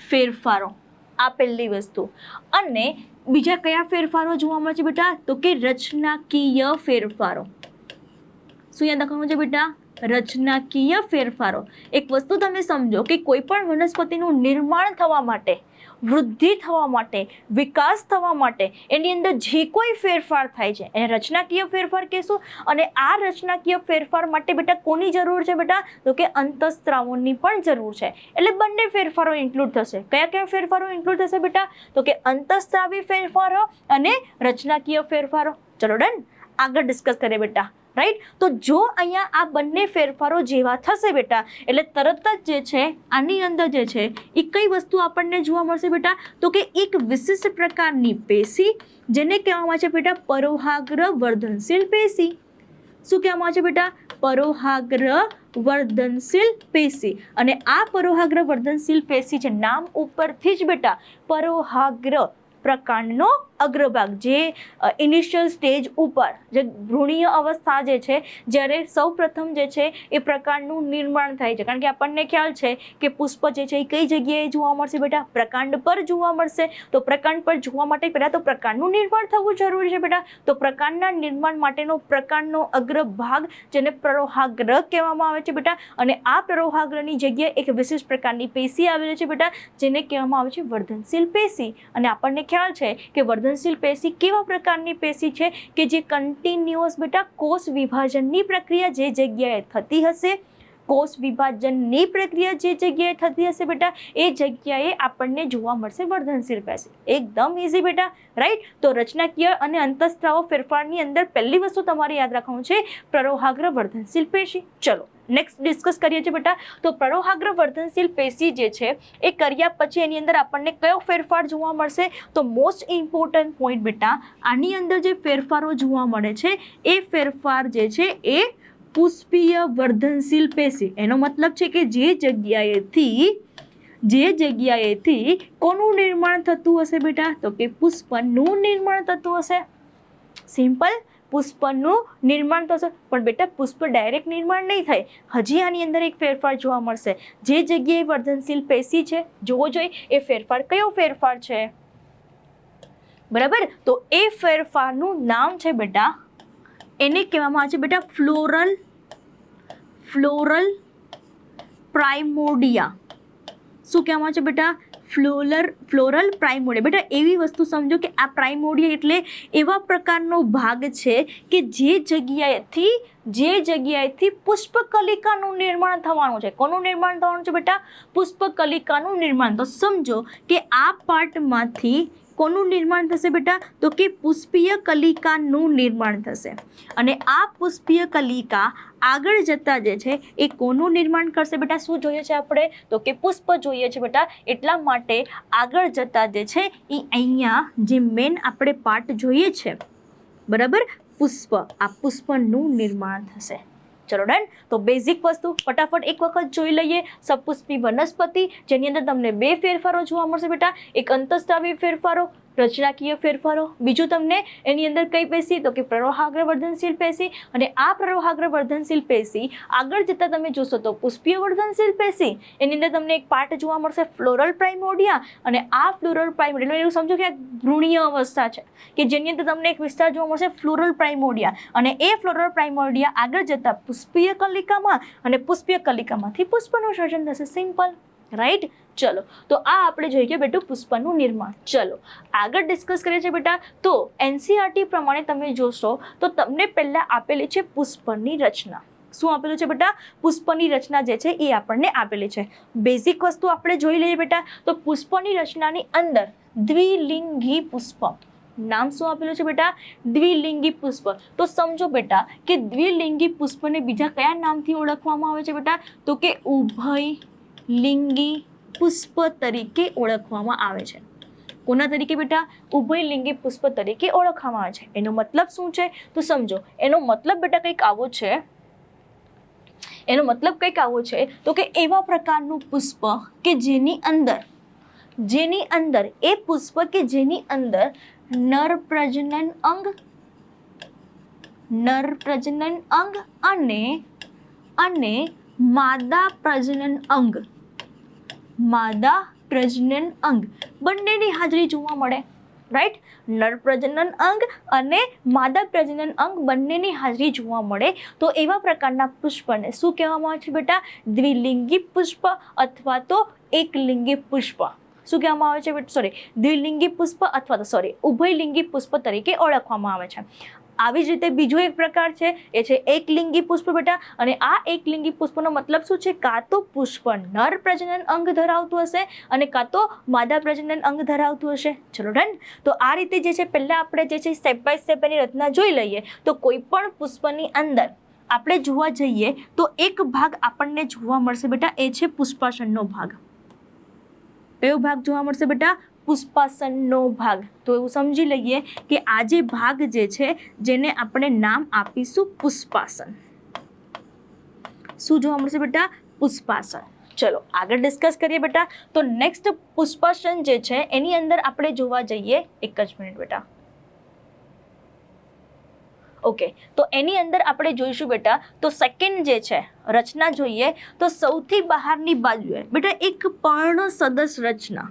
A: ફેરફારો. આ પહેલી વસ્તુ. અને બીજા કયા ફેરફારો જોવા મળે છે બેટા? તો કે રચનાકીય ફેરફારો. શું યાદ રાખવાનું છે બેટા? રચનાકીય ફેરફારો. એક વસ્તુ તમે સમજો કે કોઈ પણ વનસ્પતિનું નિર્માણ થવા માટે, વૃદ્ધિ થવા માટે, વિકાસ થવા માટે એની અંદર જે કોઈ ફેરફાર થાય છે એને રચનાકીય ફેરફાર કહેશું. અને આ રચનાકીય ફેરફાર માટે બેટા કોની જરૂર છે બેટા? તો કે અંતઃસ્ત્રાવોની પણ જરૂર છે. એટલે બંને ફેરફારો ઇન્ક્લુડ થશે. કયા કયા ફેરફારો ઇન્ક્લુડ થશે બેટા? તો કે અંતઃસ્ત્રાવી ફેરફારો અને રચનાકીય ફેરફારો. ચલો ડન. આગળ ડિસ્કસ કરીએ બેટા. રાઈટ. તો જો અહીંયા આ બંને ફેરફારો જેવા થશે બેટા એટલે તરત જ જે છે આની અંદર જે છે એ કઈ વસ્તુ આપણને જોવા મળશે બેટા? તો કે એક વિશિષ્ટ પ્રકારની પેશી, જેને કહેવામાં આવે છે બેટા પરોહાગ્ર વર્ધનશીલ પેશી. શું કહેવામાં આવે છે બેટા? પરોહાગ્ર વર્ધનશીલ પેશી. અને આ પરોહાગ્ર વર્ધનશીલ પેશી છે નામ ઉપરથી જ બેટા પરોહાગ્ર પ્રકાંડનો અગ્રભાગ, જે ઇનિશિયલ સ્ટેજ ઉપર જે ભ્રૂણીય અવસ્થા જે છે જ્યારે સૌ પ્રથમ જે છે એ પ્રકાંડનું નિર્માણ થાય છે. કારણ કે આપણને ખ્યાલ છે કે પુષ્પ જે છે એ કઈ જગ્યાએ જોવા મળશે બેટા? પ્રકાંડ પર જોવા મળશે. તો પ્રકાંડ પર જોવા માટે પહેલાં તો પ્રકાંડનું નિર્માણ થવું જરૂરી છે બેટા. તો પ્રકાંડના નિર્માણ માટેનો પ્રકાંડનો અગ્રભાગ જેને પરોહાગ્ર કહેવામાં આવે છે બેટા. અને આ પરોહાગ્રની જગ્યાએ એક વિશિષ્ટ પ્રકારની પેશી આવેલી છે બેટા, જેને કહેવામાં આવે છે વર્ધનશીલ પેશી. અને આપણને ખ્યાલ છે કે વર્ધનશીલ પેશી કેવા પ્રકારની પેશી છે? કે જે કન્ટિન્યુઅસ બેટા કોષ વિભાજનની પ્રક્રિયા જે જગ્યાએ થતી હશે, કોષ વિભાજનની પ્રક્રિયા જે જગ્યાએ થતી હશે બેટા એ જગ્યાએ આપણને જોવા મળશે વર્ધનશીલ પેશી. એકદમ ઇઝી બેટા. રાઈટ. તો રચનાકીય અને અંતઃસ્ત્રાવ ફેરફારની અંદર પહેલી વસ્તુ તમારે યાદ રાખવાનું છે પરોહાગ્ર વર્ધનશીલ પેશી. ચલો નેક્સ્ટ ડિસ્કસ કરીએ છીએ બેટા. તો પરોહાગ્ર વર્ધનશીલ પેશી જે છે એ કર્યા પછી એની અંદર આપણને કયો ફેરફાર જોવા મળશે? તો મોસ્ટ ઇમ્પોર્ટન્ટ પોઈન્ટ બેટા, આની અંદર જે ફેરફારો જોવા મળે છે એ ફેરફાર જે છે એ પુષ્પીય વર્ધનશીલ પેશી. એનો મતલબ છે કે જે જગ્યાએથી કોનું નિર્માણ થતું હશે બેટા? તો કે પુષ્પનું નિર્માણ થતું હશે. સિમ્પલ. પુષ્પનું નિર્માણ થશે. પણ બેટા પુષ્પ ડાયરેક્ટ નિર્માણ નહીં થાય. હજી આની અંદર એક ફેરફાર જોવા મળશે. જે જગ્યાએ વર્ધનશીલ પેશી છે જોવો જોઈએ એ ફેરફાર કયો ફેરફાર છે? બરાબર. તો એ ફેરફારનું નામ છે બેટા, એને કહેવામાં આવે છે બેટા ફ્લોરલ પ્રાઇમોડિયા. શું કહેવામાં આવે છે બેટા? ફ્લોરલ પ્રાઇમોડિયા. બેટા એવી વસ્તુ સમજો કે આ પ્રાઇમોડિયા એટલે એવા પ્રકારનો ભાગ છે કે જે જગ્યાએથી પુષ્પકલિકાનું નિર્માણ થવાનું છે. કોનું નિર્માણ થવાનું છે બેટા? પુષ્પકલિકાનું નિર્માણ. તો સમજો કે આ પાર્ટમાંથી કોનું નિર્માણ થશે બેટા? તો કે પુષ્પીય કલિકાનું નિર્માણ થશે. અને આ પુષ્પીય કલિકા આગળ જતા જે છે એ કોનું નિર્માણ કરશે બેટા? શું જોઈએ છે આપણે? તો કે પુષ્પ જોઈએ છે બેટા. એટલા માટે આગળ જતા જે છે એ અહીંયા જે મેન આપણે પાર્ટ જોઈએ છે બરાબર પુષ્પ, આ પુષ્પનું નિર્માણ થશે. ચલો ડન. તો બેઝિક વસ્તુ ફટાફટ એક વખત જોઈ લઈએ. સપુષ્પી વનસ્પતિ જેની અંદર તમને બે ફેરફારો જોવા મળશે બેટા. એક અંતઃસ્ત્રાવી ફેરફારો, રચનાકીય ફેરફારો. બીજું તમને એની અંદર કઈ પેશી તો કે પ્રવાહાગ્ર વર્ધનશીલ પેશી. અને આ પ્રવાહાગ્ર વર્ધનશીલ પેશી આગળ જતાં તમે જોશો તો પુષ્પીય વર્ધનશીલ પેશી. એની અંદર તમને એક પાર્ટ જોવા મળશે ફ્લોરલ પ્રાઇમોડિયા. અને આ ફ્લોરલ પ્રાઇમોડિયા એવું સમજો કે આ ભ્રૂણીય અવસ્થા છે કે જેની અંદર તમને એક વિસ્તાર જોવા મળશે ફ્લોરલ પ્રાઇમોડિયા. અને એ ફ્લોરલ પ્રાઇમોડિયા આગળ જતાં પુષ્પીય કલિકામાં અને પુષ્પીય કલિકામાંથી પુષ્પનું સર્જન થશે. Simple, right. ચલો, તો આ આપણે જોઈએ બેટું પુષ્પનું નિર્માણ. ચલો આગળ ડિસ્કસ કરીએ છીએ બેટા. તો એનસીઆરટી પ્રમાણે તમે જોશો તો તમને પહેલા આપેલી છે પુષ્પની રચના. શું આપેલું છે બેટા? પુષ્પની રચના જે છે એ આપણને આપેલી છે. બેઝિક વસ્તુ આપણે જોઈ લઈએ બેટા. તો પુષ્પની રચનાની અંદર દ્વિલિંગી પુષ્પ, નામ શું આપેલું છે બેટા? દ્વિલિંગી પુષ્પ. તો સમજો બેટા કે દ્વિલિંગી પુષ્પને બીજા કયા નામથી ઓળખવામાં આવે છે બેટા? તો કે ઉભયલિંગી પુષ્પ તરીકે ઓળખવામાં આવે છે. કોના તરીકે બેટા? ઉભયલિંગી પુષ્પ તરીકે ઓળખવામાં આવે છે. એનો મતલબ શું છે તો સમજો. એનો મતલબ બેટા કંઈક આવો છે. એનો મતલબ કંઈક આવો છે તો કે એવા પ્રકારનું પુષ્પ કે જેની અંદર એ પુષ્પ કે જેની અંદર નર પ્રજનન અંગ અને માદા પ્રજનન અંગ બંનેની હાજરી જોવા મળે. રાઈટ. નર પ્રજનન અંગ અને માદા પ્રજનન અંગ બંનેની હાજરી જોવા મળે તો એવા પ્રકારના પુષ્પને શું કહેવામાં આવે છે બેટા? દ્વિલિંગી પુષ્પ અથવા તો એકલિંગી પુષ્પ. શું કહેવામાં આવે છે બેટા? દ્વિલિંગી પુષ્પ અથવા તો ઉભયલિંગી પુષ્પ તરીકે ઓળખવામાં આવે છે. આવી જ રીતે બીજો એક પ્રકાર છે, એ છે એકલિંગી પુષ્પ બેટા. અને આ એકલિંગી પુષ્પનો મતલબ શું છે? કાં તો પુષ્પ નર પ્રજનન અંગ ધરાવતું હશે અને કાં તો માદા પ્રજનન અંગ ધરાવતું હશે. ચલો ડન. તો આ રીતે જે છે પહેલાં આપણે જે છે સ્ટેપ બાય સ્ટેપ એની રચના જોઈ લઈએ. તો કોઈ પણ પુષ્પની અંદર આપણે જોવા જઈએ તો એક ભાગ આપણને જોવા મળશે બેટા, એ છે પુષ્પાસનનો ભાગ. કયો ભાગ જોવા મળશે બેટા? પુષ્પાસનનો ભાગ. તો એવું સમજી લઈએ કે આ જે ભાગ જે છે જેને આપણે નામ આપીશું પુષ્પાસન. શું જોવા મળશે બેટા? પુષ્પાસન. ચલો આગળ ડિસ્કસ કરીએ બેટા. તો નેક્સ્ટ પુષ્પાસન જે છે એની અંદર આપણે જોવા જઈએ, એક જ મિનિટ બેટા. ઓકે, તો એની અંદર આપણે જોઈશું બેટા. તો સેકન્ડ જે છે રચના જોઈએ તો સૌથી બહારની બાજુએ બેટા એક પર્ણ સદૃશ રચના.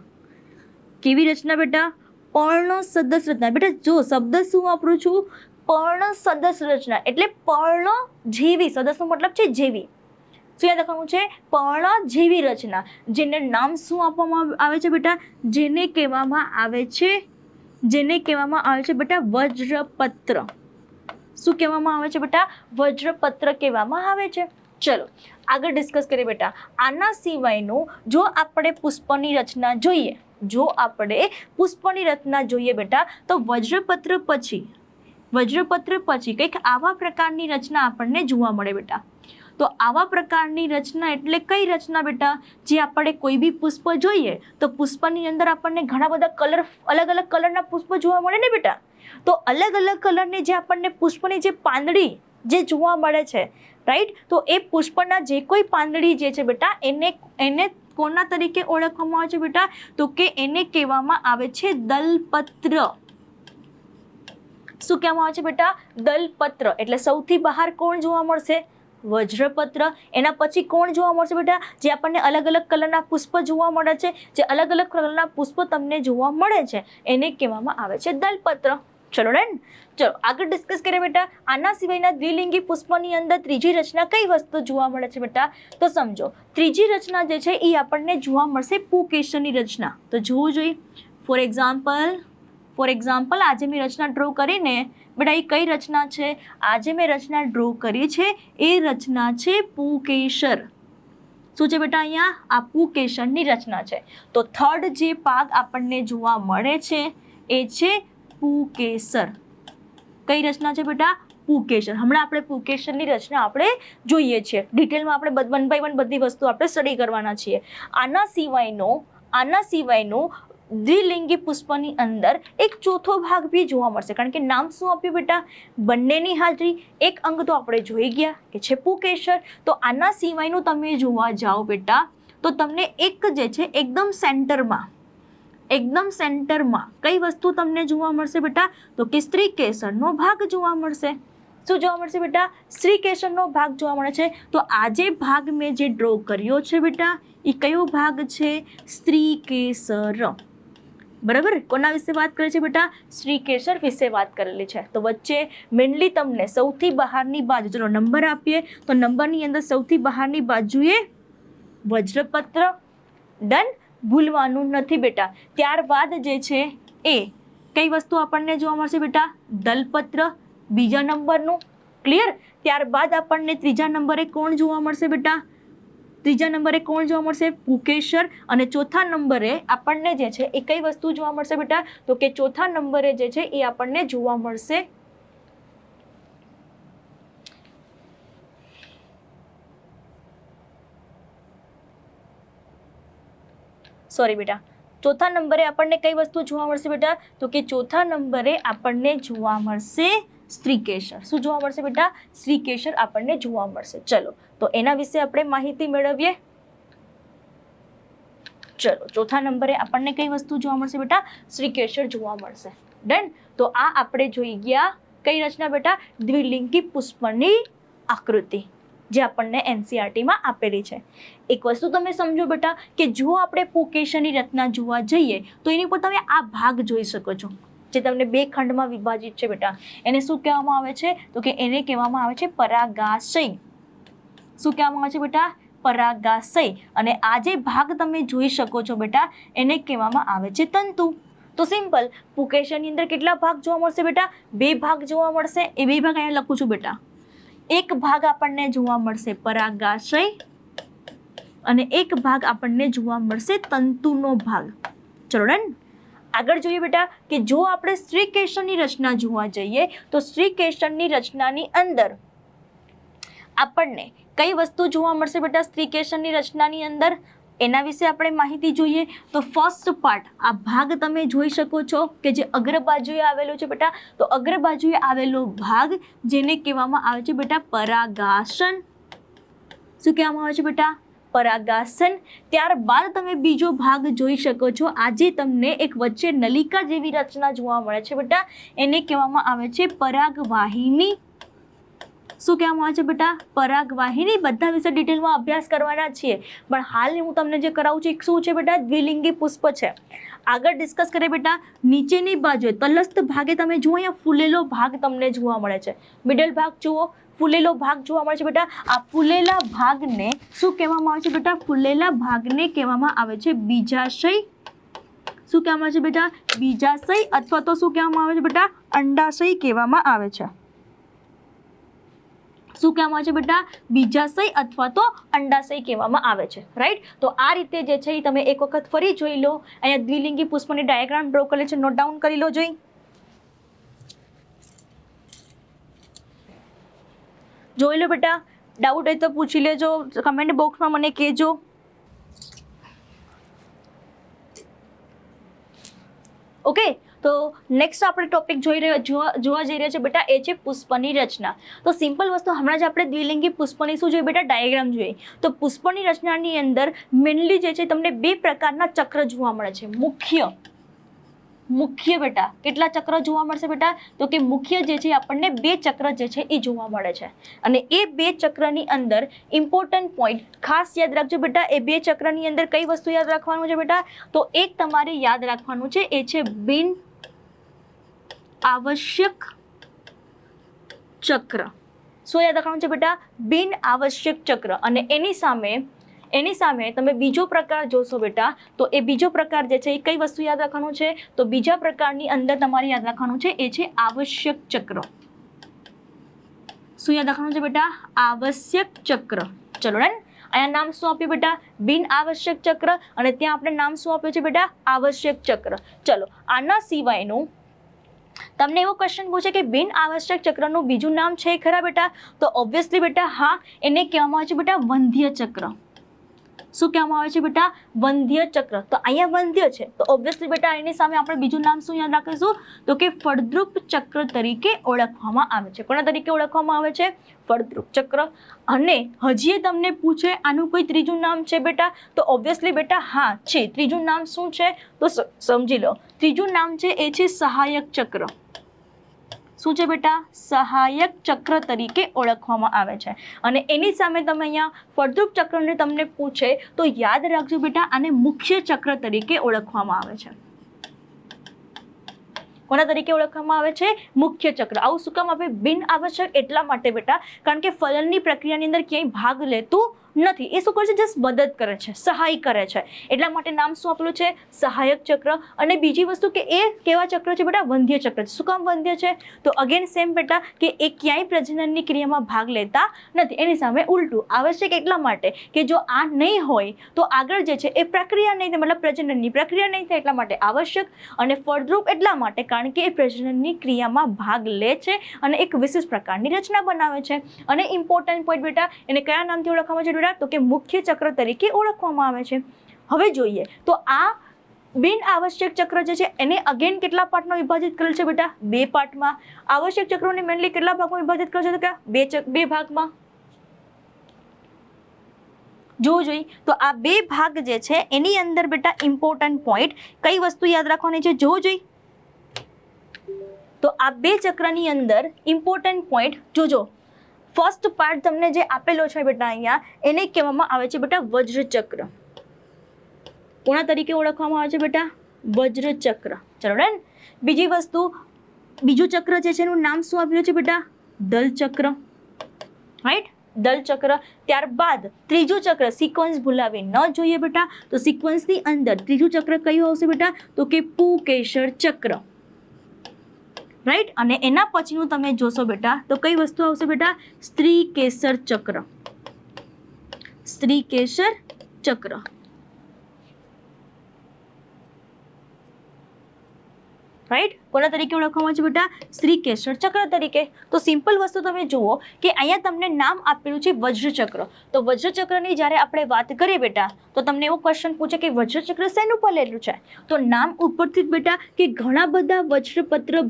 A: કેવી રચના બેટા? પર્ણ સદૃશ રચના. બેટા જો શબ્દ શું વાપરું છું? પર્ણ સદૃશ રચના એટલે પર્ણ જેવી. સદૃશનો મતલબ છે જેવી. શું યાદ રાખવાનું છે? પર્ણ જેવી રચના. જેને નામ શું આપવામાં આવે છે બેટા? જેને કહેવામાં આવે છે બેટા વજ્રપત્ર. શું કહેવામાં આવે છે બેટા? વજ્રપત્ર કહેવામાં આવે છે. ચલો આગળ ડિસ્કસ કરીએ બેટા. આના સિવાયનું જો આપણે પુષ્પની રચના જોઈએ બેટા તો વજ્રપત્ર પછી કંઈક આવા પ્રકારની રચના આપણને જોવા મળે બેટા. તો આવા પ્રકારની રચના એટલે કઈ રચના બેટા? જે આપણે કોઈ બી પુષ્પ જોઈએ તો પુષ્પની અંદર આપણને ઘણા બધા અલગ અલગ કલરના પુષ્પ જોવા મળે ને બેટા. તો અલગ અલગ કલરની જે આપણને પુષ્પની જે પાંદડી જે જોવા મળે છે, રાઈટ. તો એ પુષ્પના જે કોઈ પાંદડી જે છે બેટા એને કોના તરીકે ઓળખવામાં આવે છે બેટા? તો કે એને કહેવામાં આવે છે દલપત્ર. શું કહેવામાં આવે છે બેટા? દલપત્ર. એટલે સૌથી બહાર કોણ જોવા મળશે? વજ્રપત્ર. એના પછી કોણ જોવા મળશે બેટા? જે આપણને અલગ અલગ કલરના પુષ્પ જોવા મળે છે, જે અલગ અલગ કલરના પુષ્પ તમને જોવા મળે છે એને કહેવામાં આવે છે દલપત્ર. ચલો ડન. ચલો આગળ ડિસ્કસ કરીએ બેટા. આના સિવાયના દ્વિલિંગી પુષ્પની અંદર ત્રીજી રચના કઈ વસ્તુ જોવા મળે છે બેટા? તો સમજો ત્રીજી રચના જે છે એ આપણને જોવા મળશે પુકેશરની રચના. તો જોવું જોઈએ. ફોર એક્ઝામ્પલ આજે મેં રચના ડ્રો કરીને બેટા એ કઈ રચના છે? આજે મેં રચના ડ્રો કરી છે એ રચના છે પુકેશર. શું છે બેટા? અહીંયા આ પુકેશરની રચના છે. તો થર્ડ જે ભાગ આપણને જોવા મળે છે એ છે પુકેસર. કઈ રચના છે બેટા? પુકેસર. હમણાં આપણે પુકેસરની રચના આપણે જોઈએ છીએ. ડિટેલમાં આપણે 1 by 1 બધી વસ્તુ આપણે સ્ટડી કરવાના છીએ. આના સિવાયનું દ્વિલિંગી પુષ્પની અંદર એક ચોથો ભાગ બી જોવા મળશે, કારણ કે નામ શું આપ્યું બેટા? બંનેની હાજરી. એક અંગ તો આપણે જોઈ ગયા કે છે પુકેસર. તો આના સિવાયનું તમે જોવા જાઓ બેટા તો તમને એક જે છે એકદમ સેન્ટરમાં કઈ વસ્તુ તમને જોવા મળશે બેટા? તો કે સ્ત્રીકેસરનો ભાગ જોવા મળશે. શું જોવા મળશે બેટા? સ્ત્રીકેસરનો ભાગ જોવા મળે છે. તો આ જે ભાગ મેં જે ડ્રો કર્યો છે બેટા એ કયો ભાગ છે? સ્ત્રીકેસર. બરાબર. કોના વિશે વાત કરે છે બેટા? સ્ત્રીકેસર વિશે વાત કરેલી છે. તો વચ્ચે મેનલી તમને સૌથી બહારની બાજુ, ચલો નંબર આપીએ તો નંબરની અંદર સૌથી બહારની બાજુએ વજ્રપત્ર. ડન. ભૂલવાનું નથી બેટા. ત્યારબાદ જે છે એ કઈ વસ્તુ આપણને જોવા મળશે બેટા? દલપત્ર બીજા નંબરનું. ક્લિયર. ત્યારબાદ આપણને ત્રીજા નંબરે કોણ જોવા મળશે બેટા? ત્રીજા નંબરે કોણ જોવા મળશે? પુકેસર. અને ચોથા નંબરે આપણને જે છે એ કઈ વસ્તુ જોવા મળશે બેટા? તો કે ચોથા નંબરે જે છે એ આપણને જોવા મળશે સોરી બેટા, ચોથા નંબરે આપણને કઈ વસ્તુ જોવા મળશે બેટા? તો કે ચોથા નંબરે આપણને જોવા મળશે સ્ત્રીકેસર. શું જોવા મળશે બેટા? સ્ત્રીકેસર આપણને જોવા મળશે. ચલો તો એના વિશે આપણે માહિતી મેળવીએ. ચલો ચોથા નંબરે આપણને કઈ વસ્તુ જોવા મળશે બેટા? સ્ત્રીકેસર જોવા મળશે. ડન. તો આ આપણે જોઈ ગયા કઈ રચના બેટા? દ્વિલિંગી પુષ્પની આકૃતિ જે આપણને એનસીઆરટીમાં આપેલી છે. એક વસ્તુ તમે સમજો બેટા કે જો આપણે પુકેસરની રચના જોવા જઈએ તો એની પર તમે આ ભાગ જોઈ શકો છો જે તમને બે ખંડમાં વિભાજિત છે બેટા. એને શું કહેવામાં આવે છે? તો કે એને કહેવામાં આવે છે પરાગાશય. શું કહેવામાં આવે છે બેટા? પરાગાશય. અને આ જે ભાગ તમે જોઈ શકો છો બેટા એને કહેવામાં આવે છે તંતુ. તો સિમ્પલ, પુકેસરની અંદર કેટલા ભાગ જોવા મળશે બેટા? બે ભાગ જોવા મળશે. એ બે ભાગ અહીંયા લખું છું બેટા. એક ભાગ આપણને જોવા મળશે પરાગાશય અને એક ભાગ આપણને જોવા મળશે તંતુનો ભાગ. ચલો ડન. આગળ જોઈએ બેટા કે જો આપણે સ્ત્રીકેસરની રચના જોવા જઈએ તો સ્ત્રીકેસરની રચનાની અંદર આપણને કઈ વસ્તુ જોવા મળશે બેટા? સ્ત્રીકેસરની રચનાની અંદર એના વિશે આપણે માહિતી જોઈએ તો ફર્સ્ટ પાર્ટ આ ભાગ તમે જોઈ શકો છો કે જે અગ્ર બાજુએ આવેલો છે બેટા. તો અગ્ર બાજુએ આવેલો ભાગ જેને કહેવામાં આવે છે બેટા પરાગાસન. શું કહેવામાં આવે છે બેટા? પરાગાસન. ત્યારબાદ તમે બીજો ભાગ જોઈ શકો છો. આજે તમને એક વચ્ચે નલિકા જેવી રચના જોવા મળે છે બેટા એને કહેવામાં આવે છે પરાગવાહિની. શું કહેવામાં આવે છે બેટા? પરાગવાહિની. બધા વિશે ડિટેલમાં અભ્યાસ કરવાના છીએ પણ હાલ હું તમને જે કરાવું છું શું છે બેટા? દ્વિલિંગી પુષ્પ છે. આગળ ડિસ્કસ કરીએ બેટા. નીચેની બાજુએ તલસ્થ ભાગે તમે જુઓ અહીંયા ફૂલેલો ભાગ તમને જોવા મળે છે. મિડલ ભાગ જુઓ, ફૂલેલો ભાગ જોવા મળે છે બેટા. આ ફૂલેલા ભાગને શું કહેવામાં આવે છે બેટા? ફૂલેલા ભાગને કહેવામાં આવે છે બીજાશય. શું કહેવામાં આવે છે બેટા? બીજાશય. અથવા તો શું કહેવામાં આવે છે બેટા? અંડાશય કહેવામાં આવે છે. શું કહેવામાં આવે છે બેટા? બીજાશય અથવા તો અંડાશય કહેવામાં આવે છે. રાઈટ. તો આ રીતે જે છે એ તમે એક વખત ફરી જોઈ લો. અહીંયા દ્વિલિંગી પુષ્પની ડાયાગ્રામ ડ્રો કરેલી છે, નોટ ડાઉન કરી લો. જોઈ લો બેટા. ડાઉટ હોય તો પૂછી લેજો, કમેન્ટ બોક્સમાં મને કહેજો. ઓકે. તો નેક્સ્ટ આપણે ટોપિક જોવા જઈ રહ્યા છે બેટા એ છે પુષ્પની રચના. તો સિમ્પલ વસ્તુ હમણાં જ આપણે દ્વિલિંગી પુષ્પની શું જોઈએ બેટા? ડાયાગ્રામ જોઈએ. તો પુષ્પની રચનાની અંદર મેનલી જે છે તમને બે પ્રકારના ચક્ર જોવા મળે છે. મુખ્ય બેટા કેટલા ચક્ર જોવા મળશે બેટા? તો કે મુખ્ય જે છે આપણને બે ચક્ર જે છે એ જોવા મળે છે. અને એ બે ચક્રની અંદર ઇમ્પોર્ટન્ટ પોઈન્ટ ખાસ યાદ રાખજો બેટા. એ બે ચક્રની અંદર કઈ વસ્તુ યાદ રાખવાનું છે બેટા? તો એક તમારે યાદ રાખવાનું છે એ છે બિન આવશ્યક ચક્ર. શું યાદ રાખવાનું છે બેટા? બિન આવશ્યક ચક્ર. અને એની સામે તમે બીજો પ્રકાર જોશો બેટા તો એ બીજો પ્રકાર જે છે એ કઈ વસ્તુ યાદ રાખવાનું છે? તો બીજા પ્રકારની અંદર તમારે યાદ રાખવાનું છે એ છે આવશ્યક ચક્ર. શું યાદ રાખવાનું છે બેટા? આવશ્યક ચક્ર. ચલો ડન. અહીંયા નામ શું આપ્યું બેટા? બિન આવશ્યક ચક્ર. અને ત્યાં આપણે નામ શું આપ્યું છે બેટા? આવશ્યક ચક્ર. ચલો આના સિવાયનું તમને એવો ક્વેશ્ચન પૂછે કે બિન આવશ્યક ચક્રનું બીજું નામ છે ખરા બેટા? તો ઓબ્વિયસલી બેટા હા, એને કહેવામાં આવે છે બેટા વંધ્ય ચક્ર. શું કહેવામાં આવે છે બેટા? વંધ્ય ચક્ર. તો અહીંયા વંધ્ય છે તો ઓબ્વિયસલી બેટા એની સામે આપણે બીજું નામ શું યાદ રાખીશું? તો કે ફળદ્રુપ ચક્ર તરીકે ઓળખવામાં આવે છે. કોના તરીકે ઓળખવામાં આવે છે? ફળદ્રુપ ચક્ર. અને હજી તમને પૂછે આનું કોઈ ત્રીજું નામ છે બેટા? તો ઓબ્વિયસલી બેટા હા છે. ત્રીજું નામ શું છે? તો સમજી લો. ત્રીજું નામ છે એ છે સહાયક ચક્ર. શું છે બેટા? સહાયક ચક્ર તરીકે ઓળખવામાં આવે છે. અને એની સામે તમે અહીંયા ફળદ્રુપ ચક્રને તમને પૂછે તો યાદ રાખજો બેટા આને મુખ્ય ચક્ર તરીકે ઓળખવામાં આવે છે. કોના તરીકે ઓળખવામાં આવે છે? મુખ્ય ચક્ર. આવું શું કામ આપે? બિન આવશ્યક એટલા માટે બેટા કારણ કે ફલનની પ્રક્રિયાની અંદર ક્યાંય ભાગ લેતું નથી. એ શું કરે છે? જસ્ટ મદદ કરે છે, સહાય કરે છે. એટલા માટે નામ શું આપેલું છે? સહાયક ચક્ર. અને બીજી વસ્તુ કે એ કેવા ચક્ર છે બેટા? વંધ્ય ચક્ર છે. શું કામ વંધ્ય છે? તો અગેન સેમ બેટા કે એ ક્યાંય પ્રજનનની ક્રિયામાં ભાગ લેતા નથી. એની સામે ઉલટું આવશ્યક એટલા માટે કે જો આ નહીં હોય તો આગળ જે છે એ પ્રક્રિયા નહીં થાય, મતલબ પ્રજનનની પ્રક્રિયા નહીં થાય એટલા માટે આવશ્યક. અને ફળદ્રુપ એટલા માટે કારણ કે એ પ્રજનનની ક્રિયામાં ભાગ લે છે અને એક વિશેષ પ્રકારની રચના બનાવે છે. અને ઇમ્પોર્ટન્ટ પોઈન્ટ બેટા એને કયા નામથી ઓળખવામાં છે બેટા? તો કે મુખ્ય ચક્ર તરીકે ઓળખવામાં આવે છે. હવે જોઈએ તો આ બિન આવશ્યક ચક્ર જે છે એને અગેન કેટલા પાર્ટમાં વિભાજિત કરેલ છે બેટા? 2 પાર્ટમાં. આવશ્યક ચક્રોને મેનલી કેટલા ભાગમાં વિભાજિત કરેલ છે? તો કે 2 ભાગમાં. જોવું જોઈએ તો આ 2 ભાગ જે છે એની અંદર બેટા ઇમ્પોર્ટન્ટ પોઈન્ટ કઈ વસ્તુ યાદ રાખવાની છે? જોવું જોઈએ તો આ 2 ચક્રની અંદર ઇમ્પોર્ટન્ટ પોઈન્ટ જોજો. ફર્સ્ટ પાર્ટ તમને જે આપેલો છે બેટા અહીંયા એને કહેવામાં આવે છે બેટા વજ્ર ચક્ર. કોના તરીકે ઓળખવામાં આવે છે બેટા? વજ્ર ચક્ર. ચલો ડન. બીજી વસ્તુ બીજું ચક્ર જે છે એનું નામ શું આપ્યું છે બેટા? દલ ચક્ર. રાઈટ? દલ ચક્ર. ત્યારબાદ ત્રીજું ચક્ર સિક્વન્સ ભૂલાવી ન જોઈએ બેટા. તો સિક્વન્સની અંદર ત્રીજું ચક્ર કયું આવશે બેટા? તો કે પુકેસર ચક્ર. રાઈટ? અને એના પછીનું તમે જોશો બેટા તો કઈ વસ્તુ આવશે બેટા? સ્ત્રી કેસર ચક્ર. સ્ત્રી કેસર ચક્ર. રાઈટ? કોના તરીકે ઓળખવામાં છે બેટા? સ્ત્રી કેસર ચક્ર તરીકે. તો સિમ્પલ વસ્તુ તમે જુઓ કે અહીંયા તમને નામ આપેલું છે વજ્ર ચક્ર. તો વજ્ર ચક્રની જ્યારે આપણે વાત કરીએ બેટા તો તમને એવો ક્વેશ્ચન પૂછે કે વજ્ર ચક્ર શેનું પડેલું છે? તો નામ ઉપરથી જ બેટા કે ઘણા બધા વજ્રપત્ર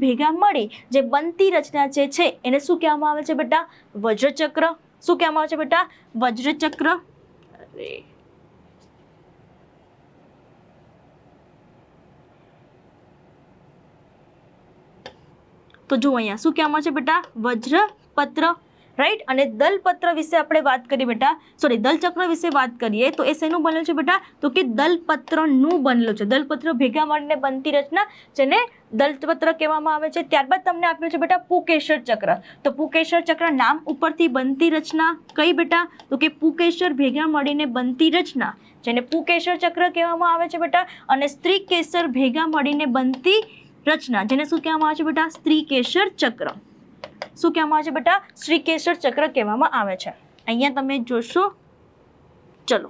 A: ભેગા મળી જે બનતી રચના જે છે એને શું કહેવામાં આવે છે બેટા? વજ્ર ચક્ર. શું કહેવામાં આવે છે બેટા? વજ્ર ચક્ર. તો જો અહીંયા શું કહેવામાં છે બેટા? વજ્રપત્ર. રાઈટ? અને દલપત્ર વિશે આપણે વાત કરીએ બેટા, સોરી દલચક્ર વિશે વાત કરીએ તો એ શેનું બનેલું છે બેટા? તો કે દલપત્રનું બનેલું છે. દલપત્ર ભેગા મળીને બનતી રચના જેને દલપત્ર કહેવામાં આવે છે. ત્યારબાદ તમને આપ્યું છે બેટા પુકેસર ચક્ર. તો પુકેસર ચક્ર નામ ઉપરથી બનતી રચના કઈ બેટા? તો કે પુકેસર ભેગા મળીને બનતી રચના જેને પુકેસર ચક્ર કહેવામાં આવે છે બેટા. અને સ્ત્રી કેસર ભેગા મળીને બનતી રચના જેને શું કહેવામાં આવે છે બેટા? સ્ત્રી કેસર ચક્ર. શું કહેવામાં આવે છે બેટા? સ્ત્રી કેસર ચક્ર કહેવામાં આવે છે. અહીંયા તમે જોશો. ચલો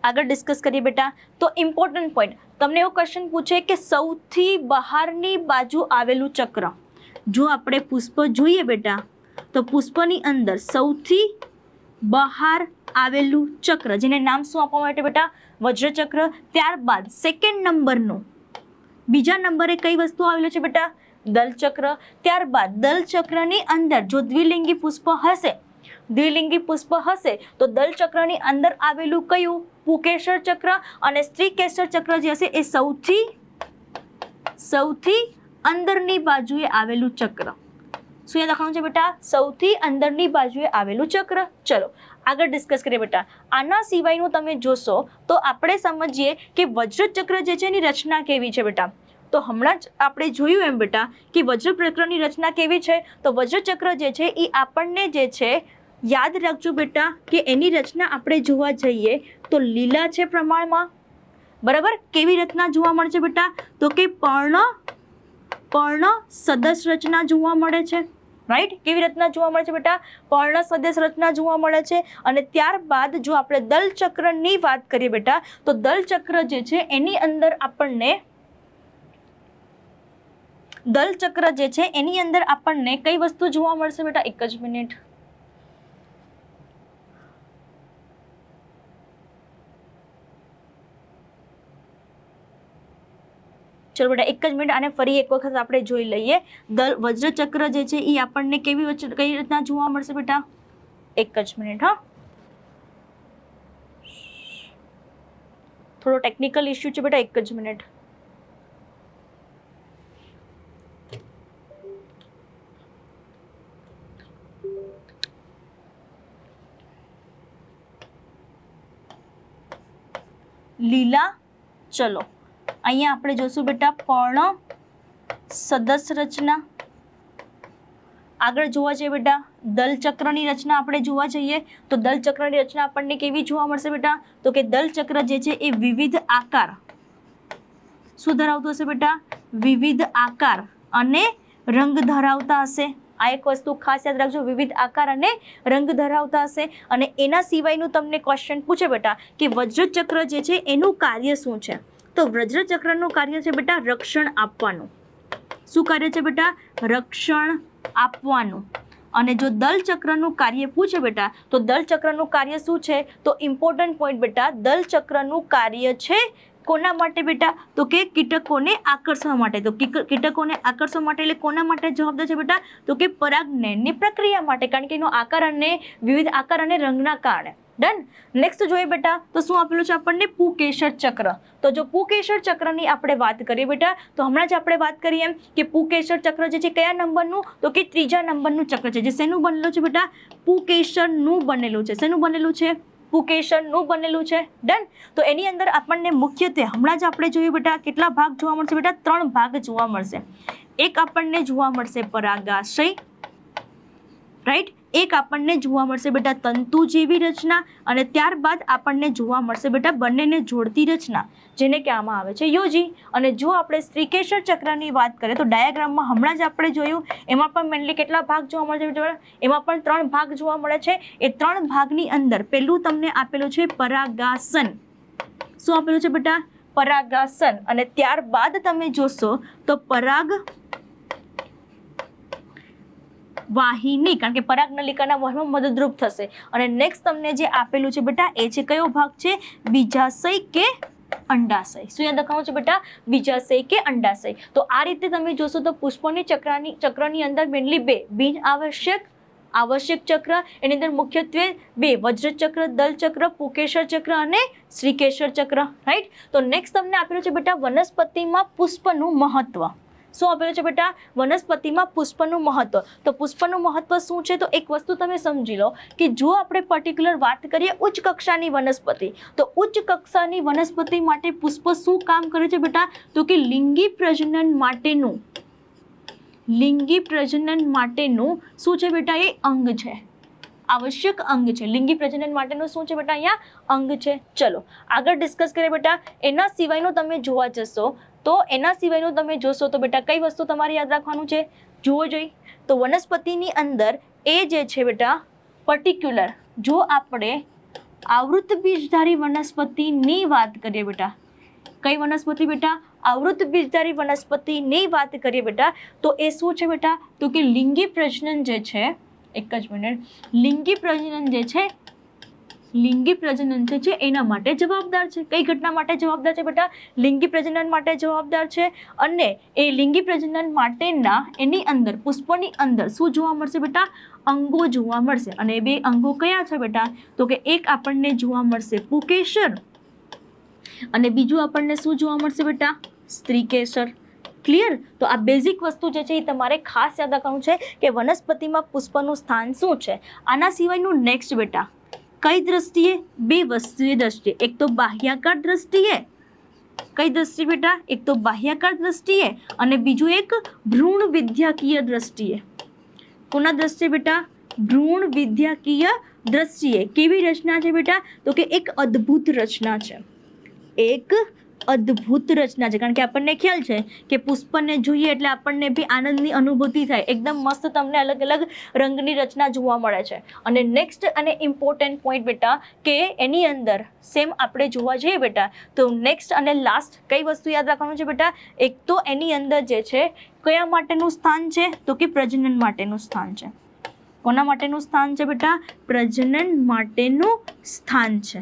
A: આગળ ડિસ્કસ કરીએ બેટા. તો ઇમ્પોર્ટન્ટ પોઈન્ટ તમને એવો ક્વેશ્ચન પૂછે કે સૌથી બહારની બાજુ આવેલું ચક્ર. જો આપણે પુષ્પ જોઈએ બેટા તો પુષ્પની અંદર સૌથી બહાર આવેલું ચક્ર જેને નામ શું આપવામાં આવે બેટા? વજ્ર ચક્ર. ત્યારબાદ સેકન્ડ નંબરનું બીજા નંબરે કઈ વસ્તુ આવેલું છે બેટા? દલચક્ર. ત્યારબાદ દલચક્રની અંદર જો દ્વિલિંગી પુષ્પ હશે તો દલચક્રની અંદર આવેલું કયું? પુકેસર ચક્ર. અને સ્ત્રી કેસર ચક્ર જે હશે એ સૌથી અંદરની બાજુએ આવેલું ચક્ર. શું યાદ રાખવાનું છે બેટા? સૌથી અંદરની બાજુએ આવેલું ચક્ર. ચલો આગળ ડિસ્કસ કરીએ બેટા. આના સિવાયનું તમે જોશો તો આપણે સમજીએ કે વજ્ર ચક્ર જે છે એની રચના કેવી છે બેટા. તો હમણાં જ આપણે જોયું એમ બેટા કે વજ્ર ચક્રની રચના કેવી છે. તો વજ્ર ચક્ર જે છે એ આપણને જે છે યાદ રાખજો બેટા કે એની રચના આપણે જોવા જઈએ તો લીલા છે પ્રમાણમાં. બરાબર? કેવી રચના જોવા મળે છે બેટા? તો કે પર્ણ સદસ્ય રચના જોવા મળે છે. રાઈટ? કેવી રચના જોવા મળે છે બેટા? પર્ણ સદસ્ય રચના જોવા મળે છે. અને ત્યારબાદ જો આપણે દલચક્રની વાત કરીએ બેટા તો દલચક્ર જે છે એની અંદર આપણને દલ ચક્ર જે છે એની અંદર આપણને કઈ વસ્તુ જોવા મળશે બેટા? એક જ મિનિટ. ચલો બેટા એક જ મિનિટ, આને ફરી એક વખત આપણે જોઈ લઈએ. દલ વજ્ર ચક્ર જે છે એ આપણને કઈ રીતના જોવા મળશે બેટા? એક જ મિનિટ. હા, થોડો ટેકનિકલ ઇશ્યુ છે બેટા, એક જ મિનિટ. લીલા, ચલો અહીંયા આપણે જોશું બેટા પર્ણ સદસ રચના. આગળ જોવા જઈએ બેટા દલ ચક્રની રચના આપણે જોવા જઈએ તો દલ ચક્રની રચના આપણને કેવી જોવા મળશે બેટા? તો કે દલ ચક્ર જે છે એ વિવિધ આકાર શું ધરાવતું હશે બેટા? વિવિધ આકાર અને રંગ ધરાવતા હશે. આ એક વસ્તુ ખાસ યાદ રાખજો, વિવિધ આકાર અને રંગ ધરાવતા હશે. અને એના સિવાયનું તમને ક્વેશ્ચન પૂછે બેટા કે વજ્ર ચક્ર જે છે એનું કાર્ય શું છે? તો વજ્ર ચક્રનું કાર્ય છે બેટા રક્ષણ આપવાનું. શું કાર્ય છે બેટા? રક્ષણ આપવાનું. અને જો દલ ચક્રનું કાર્ય પૂછે બેટા તો દલ ચક્રનું કાર્ય શું છે? તો ઇમ્પોર્ટન્ટ પોઈન્ટ બેટા, દલ ચક્રનું કાર્ય છે કોના માટે બેટા? તો કે કીટકોને આકર્ષવા માટે. તો કીટકોને આકર્ષવા માટે એટલે કોના માટે જવાબદાર છે બેટા? તો કે પરાગનયનની પ્રક્રિયા માટે, કારણ કે એનો આકાર અને વિવિધ આકાર અને રંગના કારણે. ડન. નેક્સ્ટ જોઈએ બેટા તો શું આપેલું છે આપણને? પુકેસર ચક્ર. તો જો પુકેસર ચક્રની આપણે વાત કરીએ બેટા તો હમણાં જ આપણે વાત કરીએ એમ કે પુકેસર ચક્ર જે છે કયા નંબરનું? તો કે ત્રીજા નંબરનું ચક્ર છે. જે શેનું બનેલું છે બેટા? પુકેસરનું બનેલું છે. શેનું બનેલું છે? પુકેસરનું બનેલું છે. ડન. તો એની અંદર આપણને મુખ્યત્વે હમણાં જ આપણે જોયું બેટા કેટલા ભાગ જોવા મળશે બેટા? 3 ભાગ જોવા મળશે. એક આપણને જોવા મળશે પરાગાશય, રાઈટ. એક આપણને જોવા મળશે બેટા તંતુ જેવી રચના અને ત્યારબાદ આપણને જોવા મળશે બેટા બંનેને જોડતી રચના જેને કહેવામાં આવે છે યોજી. અને જો આપણે સ્ત્રીકેસર ચક્રની વાત કરીએ તો ડાયાગ્રામમાં હમણાં જ આપણે જોયું એમાં પણ મેનલી કેટલા ભાગ જોવા મળે છે? એમાં પણ 3 ભાગ જોવા મળે છે. એ 3 ભાગની અંદર પહેલું તમને આપેલું છે પરાગાસન. શું આપેલું છે બેટા? પરાગાસન. અને ત્યારબાદ તમે જોશો તો પરાગ વાહિની, કારણ કે પરાગનલિકાના વહનમાં મદદરૂપ થશે. અને નેક્સ્ટ તમને જે આપેલું છે બેટા એ છે કયો ભાગ છે? બીજાશય કે અંડાશય. શું યાદ રાખવાનું છે બેટા? બીજાશય કે અંડાશય. તો આ રીતે તમે જોશો તો પુષ્પોની ચક્રની અંદર મેનલી 2 બિન આવશ્યક, આવશ્યક ચક્ર. એની અંદર મુખ્યત્વે 2 વજ્ર ચક્ર, દલ ચક્ર, પુકેસર ચક્ર અને શ્રીકેસર ચક્ર, રાઈટ. તો નેક્સ્ટ તમને આપેલું છે બેટા વનસ્પતિમાં પુષ્પનું મહત્વ. શું આપેલું છે બેટા? વનસ્પતિમાં પુષ્પનું મહત્વ. તો પુષ્પનું મહત્વ શું છે? તો એક વસ્તુ તમે સમજી લો કે જો આપણે પર્ટિક્યુલર વાત કરીએ ઉચ્ચ કક્ષાની વનસ્પતિ, તો ઉચ્ચ કક્ષાની વનસ્પતિ માટે પુષ્પ શું કામ કરે છે બેટા? તો કે લિંગી પ્રજનન માટેનું, લિંગી પ્રજનન માટેનું શું છે બેટા? એ અંગ છે, આવશ્યક અંગ છે. લિંગી પ્રજનન માટેનું શું છે બેટા? અહીંયા અંગ છે. ચલો આગળ ડિસ્કસ કરીએ બેટા. એના સિવાયનું તમે જોવા જશો તો એના સિવાયનું તમે જોશો તો બેટા કઈ વસ્તુ તમારે યાદ રાખવાનું છે? જુઓ જોઈ તો વનસ્પતિની અંદર એ જે છે બેટા પર્ટિક્યુલર, જો આપણે આવૃત બીજધારી વનસ્પતિની વાત કરીએ બેટા, કઈ વનસ્પતિ બેટા? આવૃત બીજધારી વનસ્પતિની વાત કરીએ બેટા તો એ શું છે બેટા? તો કે લિંગી પ્રજનન જે છે, એક જ મિનિટ, લિંગી પ્રજનન જે છે, લિંગી પ્રજનન છે એના માટે જવાબદાર છે. કઈ ઘટના માટે જવાબદાર છે બેટા? લિંગી પ્રજનન માટે જવાબદાર છે. અને એ લિંગી પ્રજનન માટેના એની અંદર પુષ્પોની અંદર શું જોવા મળશે બેટા? અંગો જોવા મળશે. અને 2 અંગો કયા છે બેટા? તો કે એક આપણને જોવા મળશે પુકેસર અને બીજું આપણને શું જોવા મળશે બેટા? સ્ત્રીકેસર. ક્લિયર? તો આ બેઝિક વસ્તુ જે છે એ તમારે ખાસ યાદ રાખવાનું છે કે વનસ્પતિમાં પુષ્પનું સ્થાન શું છે. આના સિવાયનું નેક્સ્ટ બેટા કઈ દ્રષ્ટિએ? 2 વસ્તુની દ્રષ્ટિએ. એક તો બાહ્યાકાર દ્રષ્ટિએ, કઈ દ્રષ્ટિએ બેટા? એક તો બાહ્યાકાર દ્રષ્ટિએ અને બીજું એક ભ્રૂણ વિદ્યાકીય દ્રષ્ટિએ. કોના દ્રષ્ટિએ બેટા? ભ્રૂણ વિદ્યાકીય દ્રષ્ટિએ. કેવી રચના છે બેટા? તો કે એક અદ્ભુત રચના છે, એક અદ્ભુત રચના છે, કારણ કે આપણને ખ્યાલ છે કે પુષ્પને જોઈએ એટલે આપણને બી આનંદની અનુભૂતિ થાય, એકદમ મસ્ત તમને અલગ અલગ રંગની રચના જોવા મળે છે. અને નેક્સ્ટ અને ઇમ્પોર્ટન્ટ પોઈન્ટ બેટા કે એની અંદર સેમ આપણે જોવા જઈએ બેટા તો નેક્સ્ટ અને લાસ્ટ કઈ વસ્તુ યાદ રાખવાનું છે બેટા, એક તો એની અંદર જે છે કયા માટેનું સ્થાન છે તો કે પ્રજનન માટેનું સ્થાન છે. કોના માટેનું સ્થાન છે બેટા? પ્રજનન માટેનું સ્થાન છે.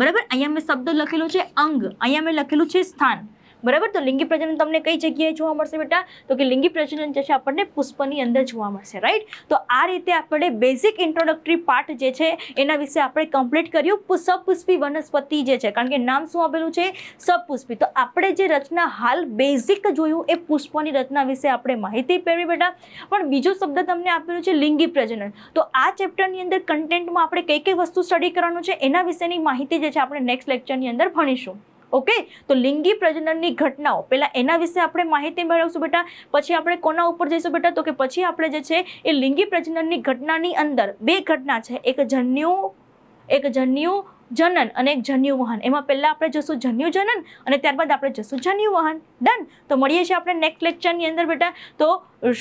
A: બરાબર, અહીંયા મેં શબ્દ લખેલો છે અંગ, અહીંયા મેં લખેલું છે સ્થાન. બરાબર, તો લિંગી પ્રજનન તમને કઈ જગ્યાએ જોવા મળશે બેટા? તો કે લિંગી પ્રજનન જે છે આપણને પુષ્પની અંદર જોવા મળશે. રાઈટ, તો આ રીતે આપણે બેઝિક ઇન્ટ્રોડક્ટરી પાર્ટ જે છે એના વિશે આપણે કમ્પ્લીટ કર્યું. સપુષ્પી વનસ્પતિ જે છે, કારણ કે નામ શું આપેલું છે? સપુષ્પી. તો આપણે જે રચના હાલ બેઝિક જોયું એ પુષ્પની રચના વિશે આપણે માહિતી મેળવી બેટા. પણ બીજો શબ્દ તમને આપેલું છે લિંગી પ્રજનન. તો આ ચેપ્ટરની અંદર કન્ટેન્ટમાં આપણે કઈ કઈ વસ્તુ સ્ટડી કરવાનું છે એના વિશેની માહિતી જે છે આપણે નેક્સ્ટ લેક્ચરની અંદર ભણીશું. ઓકે, તો લિંગી પ્રજનનની ઘટનાઓ પહેલા એના વિશે આપણે માહિતી મેળવશું બેટા. પછી આપણે કોના ઉપર જઈશું બેટા? તો કે પછી આપણે જે છે એ લિંગી પ્રજનનની ઘટનાની અંદર બે ઘટના છે, એક જન્યુ જનન અને એક જન્યુ વહન. એમાં પહેલા આપણે જશું જન્યુ જનન અને ત્યારબાદ આપણે જશું જન્યુ વહન. ડન. તો મળીએ છીએ આપણે નેક્સ્ટ લેક્ચરની અંદર બેટા. તો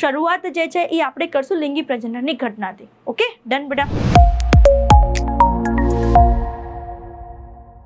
A: શરૂઆત જે છે એ આપણે કરશું લિંગી પ્રજનનની ઘટનાથી. ઓકે, ડન બેટા.